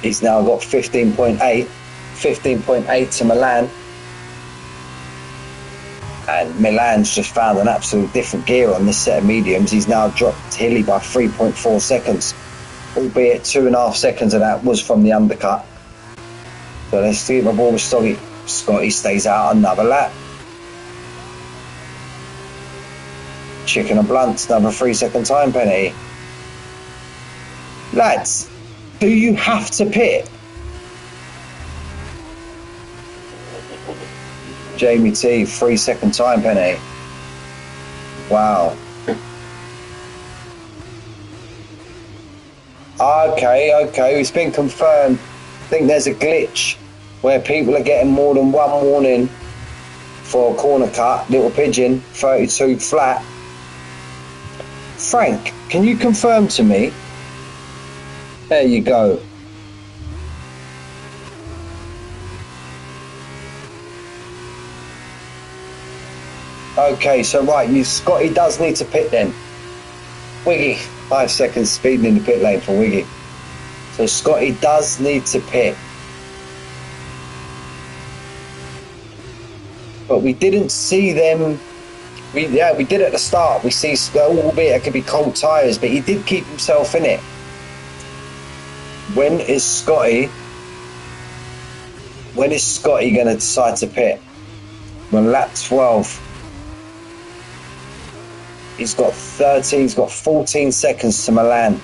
[SPEAKER 1] He's now got 15.8 to Milan. And Milan's just found an absolute different gear on this set of mediums. He's now dropped Hilly by 3.4 seconds, albeit 2.5 seconds of that was from the undercut. So let's see if my ball with Scotty. Scotty stays out another lap. Chicken and Blunt's another 3-second time penalty. Lads, do you have to pit? Jamie T, 3-second time penalty. Wow. Okay, it's been confirmed. I think there's a glitch where people are getting more than 1 warning for a corner cut. Little Pigeon, 32 flat. Frank, can you confirm to me? There you go. Okay, so right, Scotty does need to pit then. Wiggy, 5 seconds speeding in the pit lane for Wiggy. So Scotty does need to pit. But we didn't see them. We did at the start. We see, albeit it could be cold tyres, but he did keep himself in it. When is Scotty going to decide to pit? When lap 12. He's got 14 seconds to Milan.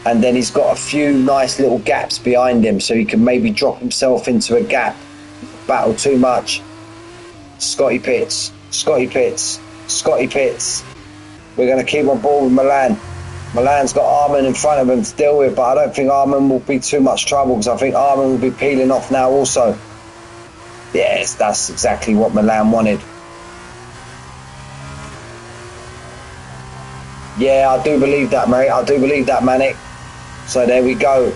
[SPEAKER 1] And then he's got a few nice little gaps behind him, so he can maybe drop himself into a gap. Battle too much. Scotty pits. Scotty pits. Scotty pits. We're going to keep on board with Milan. Milan's got Armin in front of him to deal with, but I don't think Armin will be too much trouble because I think Armin will be peeling off now also. Yes, that's exactly what Milan wanted. Yeah, I do believe that, mate. I do believe that, Manic. So there we go.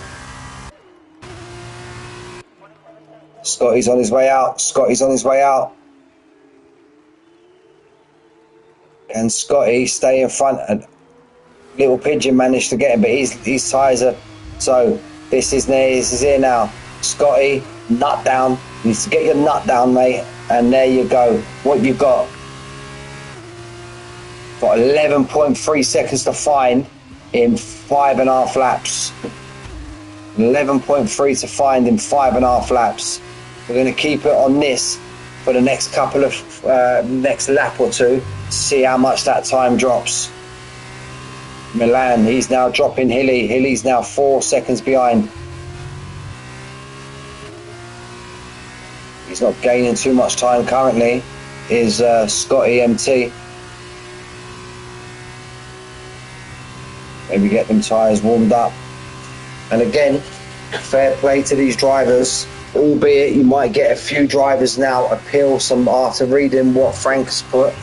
[SPEAKER 1] Scotty's on his way out. Scotty's on his way out. Can Scotty stay in front? And Little Pigeon managed to get him, but his tyres are... So this is here now. Scotty, nut down. You need to get your nut down, mate. And there you go. What you got? Got 11.3 seconds to find in 5.5 laps. 11.3 to find in 5.5 laps. We're going to keep it on this for the next couple of next lap or two to see how much that time drops. Milan, he's now dropping Hilly. Hilly's now 4 seconds behind. He's not gaining too much time currently. Is Scotty MT. Maybe get them tyres warmed up. And again, fair play to these drivers, albeit you might get a few drivers now appeal some, after reading what Frank's put,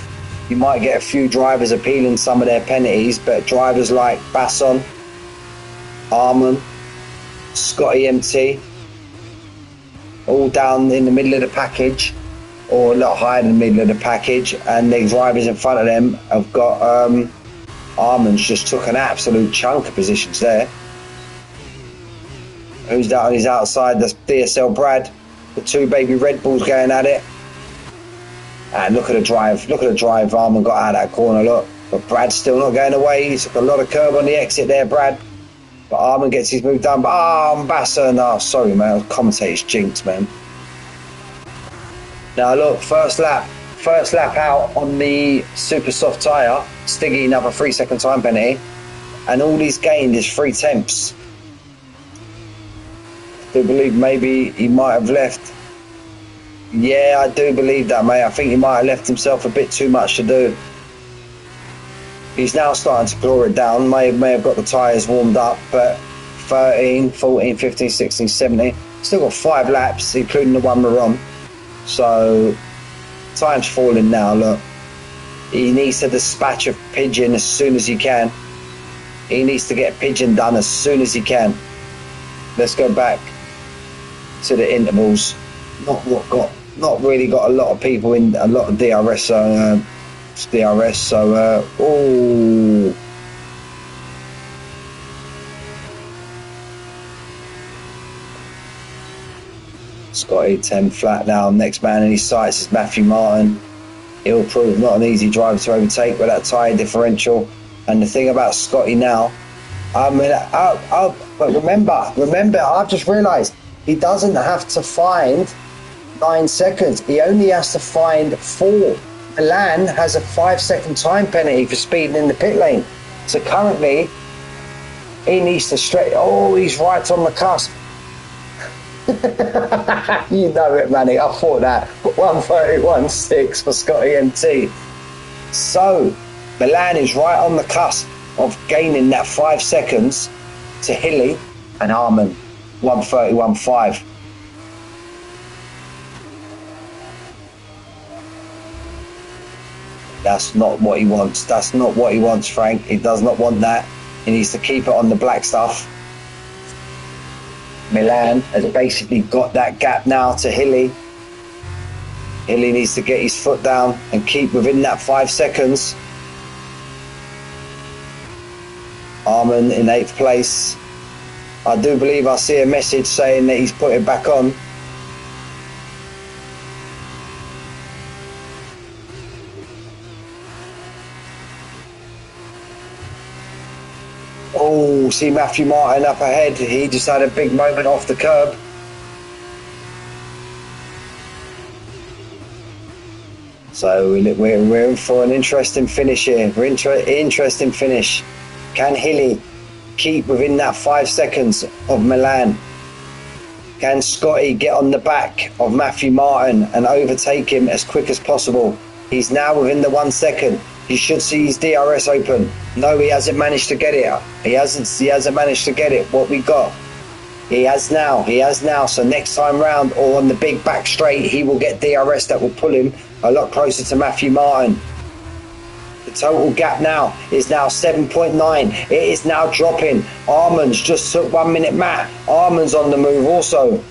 [SPEAKER 1] you might get a few drivers appealing some of their penalties, but drivers like Basson, Armin, Scotty MT, all down in the middle of the package, or a lot higher in the middle of the package, and the drivers in front of them have got... Armin's just took an absolute chunk of positions there. Who's that on his outside? That's DSL Brad. The two baby Red Bulls going at it. And look at the drive. Look at the drive Armin got out of that corner, look. But Brad's still not going away. He took a lot of curb on the exit there, Brad. But Armin gets his move done. But Ambassador, no, sorry, man. Commentator's jinx, man. Now, look, first lap out on the super soft tyre. Stiggy, another 3-second time penalty. And all he's gained is 3 tenths. I do believe maybe he might have left. Yeah, I do believe that, mate. I think he might have left himself a bit too much to do. He's now starting to claw it down. May have got the tyres warmed up, but 13, 14, 15, 16, 17. Still got 5 laps, including the one we're on. So, time's falling now, look. He needs to dispatch a Pigeon as soon as he can. He needs to get Pigeon done as soon as he can. Let's go back to the intervals. Not really got a lot of people in, a lot of DRS. Oh. Scotty 10 flat now. Next man in his sights is Matthew Martin. He'll prove not an easy driver to overtake with that tyre differential. And the thing about Scotty now, but remember, I've just realised he doesn't have to find 9 seconds. He only has to find 4. Milan has a 5-second time penalty for speeding in the pit lane. So currently, he needs to stretch. Oh, he's right on the cusp. You know it, Manny. I thought that. 1:31.6 for Scotty MT. So, Milan is right on the cusp of gaining that 5 seconds to Hilly and Armin. 1:31.5. That's not what he wants. That's not what he wants, Frank. He does not want that. He needs to keep it on the black stuff. Milan has basically got that gap now to Hilly. Hilly needs to get his foot down and keep within that 5 seconds. Armin in 8th place. I do believe I see a message saying that he's put it back on. Oh, see Matthew Martin up ahead. He just had a big moment off the curb. So we're in for an interesting finish here. Interesting finish. Can Hilly keep within that 5 seconds of Milan? Can Scotty get on the back of Matthew Martin and overtake him as quick as possible? He's now within the 1 second. He should see his DRS open. No, he hasn't managed to get it. He hasn't managed to get it. What we got? He has now. So next time round, or on the big back straight, he will get DRS that will pull him a lot closer to Matthew Martin. The total gap now is now 7.9. It is now dropping. Arman's just took 1 minute, Matt. Arman's on the move also.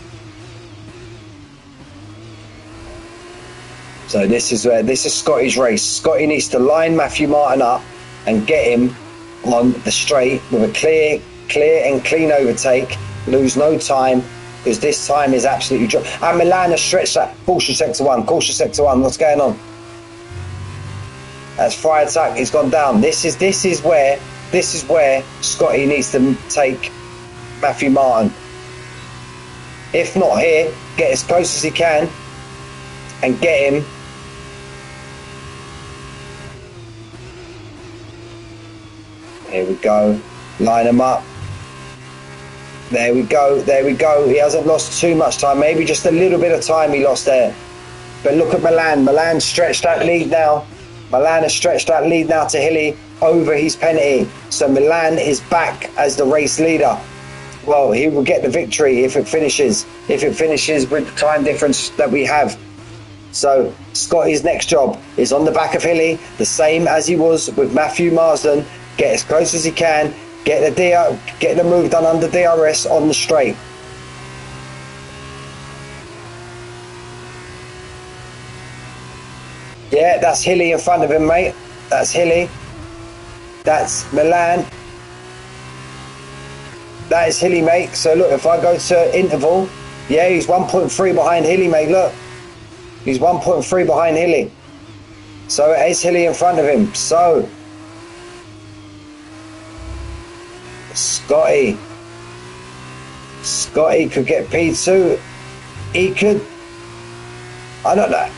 [SPEAKER 1] So this is Scotty's race. Scotty needs to line Matthew Martin up and get him on the straight with a clear and clean overtake. Lose no time, because this time is absolutely dry. And Milan has stretched that. Caution sector one. What's going on? That's fry attack. He's gone down. This is where Scotty needs to take Matthew Martin. If not here, get as close as he can and get him. Here we go. Line him up. There we go. He hasn't lost too much time. Maybe just a little bit of time he lost there. But look at Milan. Milan stretched that lead now. Milan has stretched that lead now to Hilly over his penalty. So Milan is back as the race leader. Well, he will get the victory if it finishes with the time difference that we have. So Scotty's next job is on the back of Hilly, the same as he was with Matthew Marsden. Get as close as he can. Get the move done under DRS on the straight. Yeah, that's Hilly in front of him, mate. That's Hilly. That's Milan. That is Hilly, mate. So look, if I go to interval, yeah, he's 1.3 behind Hilly, mate. Look, he's 1.3 behind Hilly. So it is Hilly in front of him. So Scotty could get P2. He could, I don't know,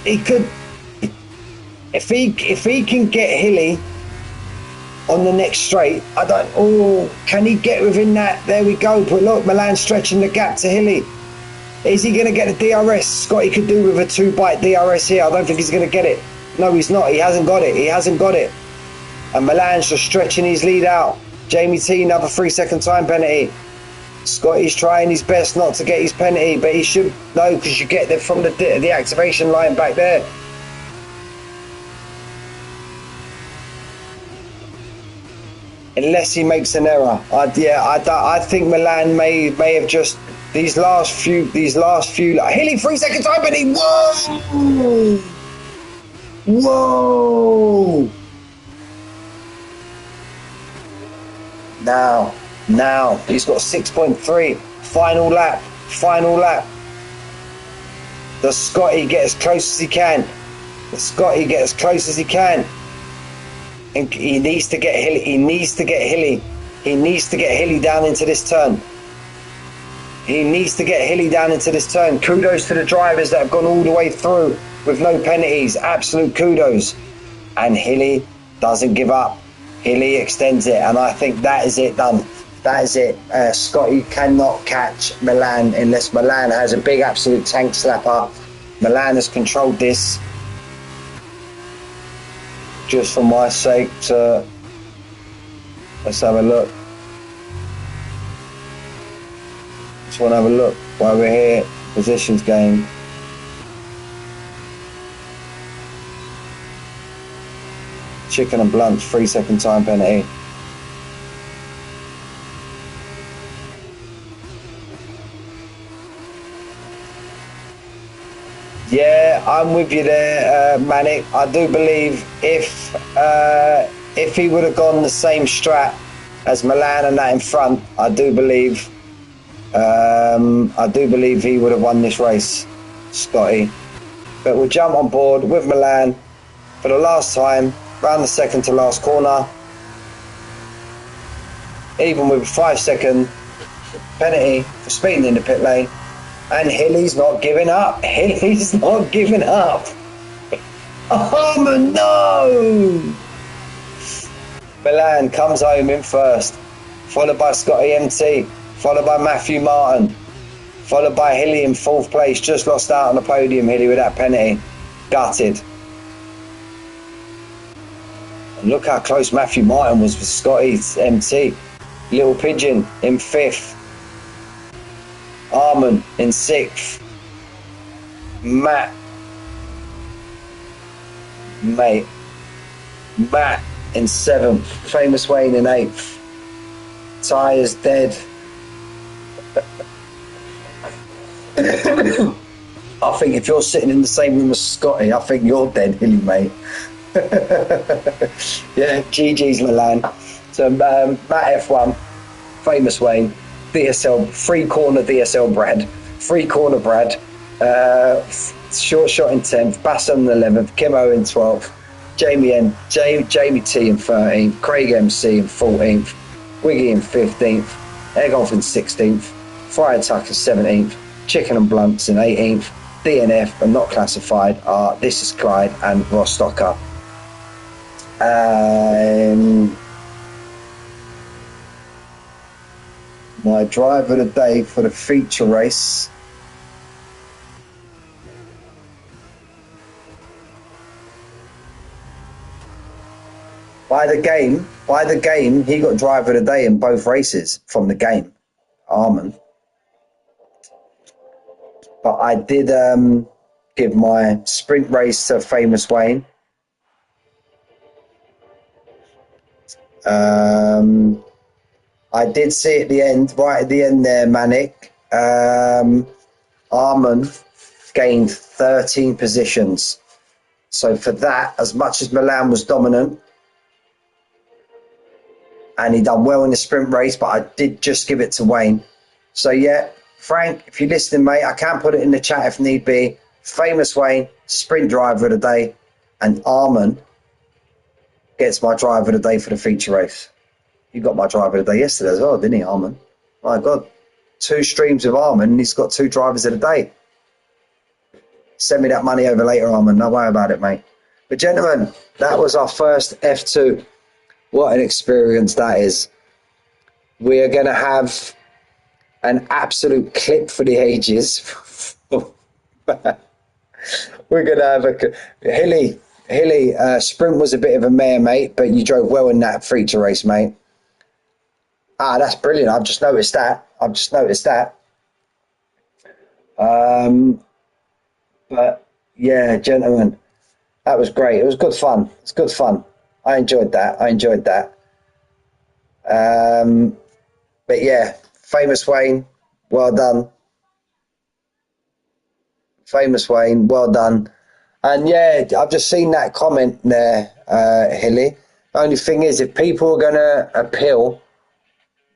[SPEAKER 1] he could, if he can get Hilly on the next straight, can he get within that? There we go. But look, Milan stretching the gap to Hilly. Is he going to get the DRS? Scotty could do with a 2-byte DRS here. I don't think he's going to get it. No, he's not. He hasn't got it. And Milan's just stretching his lead out. Jamie T, another 3-second time penalty. Scotty's trying his best not to get his penalty, but he should know, because you get there from the activation line back there. Unless he makes an error. I think Milan may have just these last few like, Hilly 3-second time penalty. Whoa! Now he's got 6.3. Final lap. Does Scotty get as close as he can? And he needs to get Hilly. He needs to get Hilly down into this turn. Kudos to the drivers that have gone all the way through with no penalties. Absolute kudos. And Hilly doesn't give up. Hilly extends it, and I think that is it done. That is it. Scotty cannot catch Milan unless Milan has a big absolute tank slapper. Milan has controlled this. Just for my sake, let's have a look. Just want to have a look while we're here. Positions game. Chicken and Blunt's 3-second time penalty. Yeah, I'm with you there, Manic. I do believe if he would have gone the same strat as Milan and that in front, I do believe he would have won this race, Scotty. But we'll jump on board with Milan for the last time, round the second to last corner. Even with a 5-second penalty for speeding in the pit lane. And Hilly's not giving up. Oh no! Milan comes home in first, followed by Scotty MT, followed by Matthew Martin, followed by Hilly in fourth place. Just lost out on the podium, Hilly, with that penalty. Gutted. Look how close Matthew Martin was with Scotty's MT. Little Pigeon in 5th. Armin in 6th. Matt in 7th. Famous Wayne in 8th. Ty is dead. I think if you're sitting in the same room as Scotty, I think you're dead, Hilly, mate. Yeah, GG's Milan. So Matt F1, Famous Wayne, DSL, 3-corner DSL Brad, 3-corner Brad, Short Shot in 10th, Basson in 11th, Kimo in 12th, Jamie T in 13th, Craig MC in 14th, Wiggy in 15th, Egolf in 16th, Friar Tuck in 17th, Chicken and Blunts in 18th, DNF but not classified are This Is Clyde and Rostocker. My driver of the day for the feature race by the game he got driver of the day in both races from the game, Armin. But I did give my sprint race to Famous Wayne. I did see at the end, right at the end there, Manic, Armin gained 13 positions. So for that, as much as Milan was dominant, and he done well in the sprint race, but I did just give it to Wayne. So yeah, Frank, if you're listening, mate, I can put it in the chat if need be. Famous Wayne, sprint driver of the day, and Armin gets my driver of the day for the feature race. You got my driver of the day yesterday as well, didn't he, Armin? My God, 2 streams of Armin, and he's got 2 drivers of the day. Send me that money over later, Armin. Don't worry about it, mate. But gentlemen, that was our first F2. What an experience that is. We are going to have an absolute clip for the ages. We're going to have a... Hilly, sprint was a bit of a mare, mate, but you drove well in that feature race, mate. Ah, that's brilliant. I've just noticed that. But yeah, gentlemen, that was great. It was good fun. It's good fun. I enjoyed that. But yeah, Famous Wayne, well done. Famous Wayne, well done. And yeah, I've just seen that comment there, Hilly. The only thing is, if people are going to appeal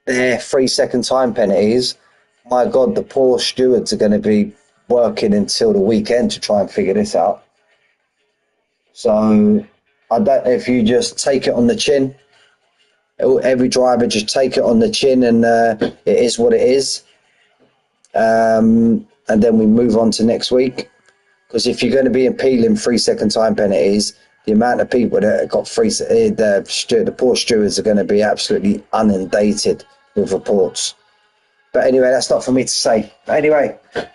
[SPEAKER 1] their 3-second time penalties, my God, the poor stewards are going to be working until the weekend to try and figure this out. So I don't know if you just take it on the chin. Every driver just take it on the chin, and it is what it is. And then we move on to next week. Because if you're going to be appealing 3-second time penalties, the amount of people that got the poor stewards are going to be absolutely inundated with reports. But anyway, that's not for me to say. But anyway, a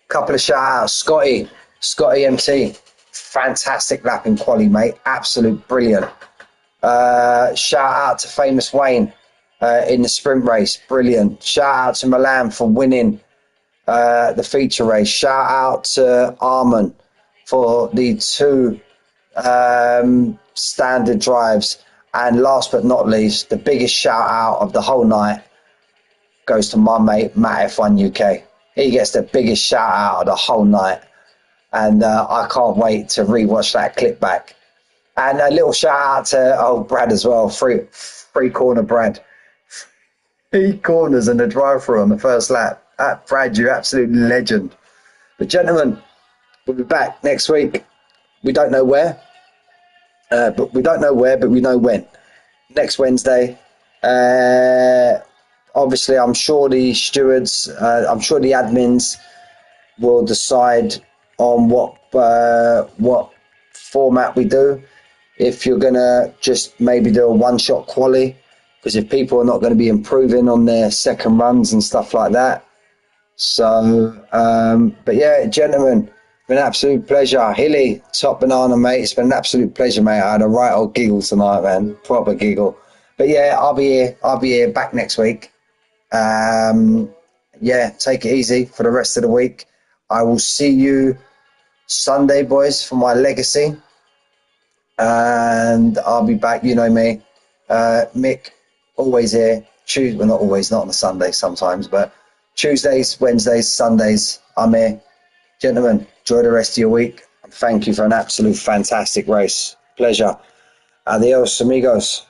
[SPEAKER 1] couple of shout outs. Scotty MT, fantastic lap in quali, mate. Absolute brilliant. Shout out to Famous Wayne in the sprint race, brilliant. Shout out to Milan for winning the feature race. Shout out to Armin for the 2 standard drives. And last but not least, the biggest shout out of the whole night goes to my mate Matt F1 UK. He gets the biggest shout out of the whole night, and I can't wait to rewatch that clip back. And a little shout out to Brad as well, free corner Brad. 3 corners and a drive-through on the first lap. Brad, you absolute legend. But gentlemen, we'll be back next week. We don't know where, but we know when. Next Wednesday. Obviously, I'm sure the stewards, I'm sure the admins will decide on what format we do. If you're going to just maybe do a one-shot quali, because if people are not going to be improving on their second runs and stuff like that. So, but yeah, gentlemen, Been an absolute pleasure. Hilly, top banana, mate. It's been an absolute pleasure, mate. I had a right old giggle tonight, man. Proper giggle. But yeah, I'll be here. I'll be here back next week. Yeah, take it easy for the rest of the week. I will see you Sunday, boys, for my legacy. And I'll be back. You know me. Mick, always here. Tuesday, well, not always, not on a Sunday sometimes, but Tuesdays, Wednesdays, Sundays, I'm here. Gentlemen, enjoy the rest of your week. Thank you for an absolute fantastic race. Pleasure. Adios, amigos.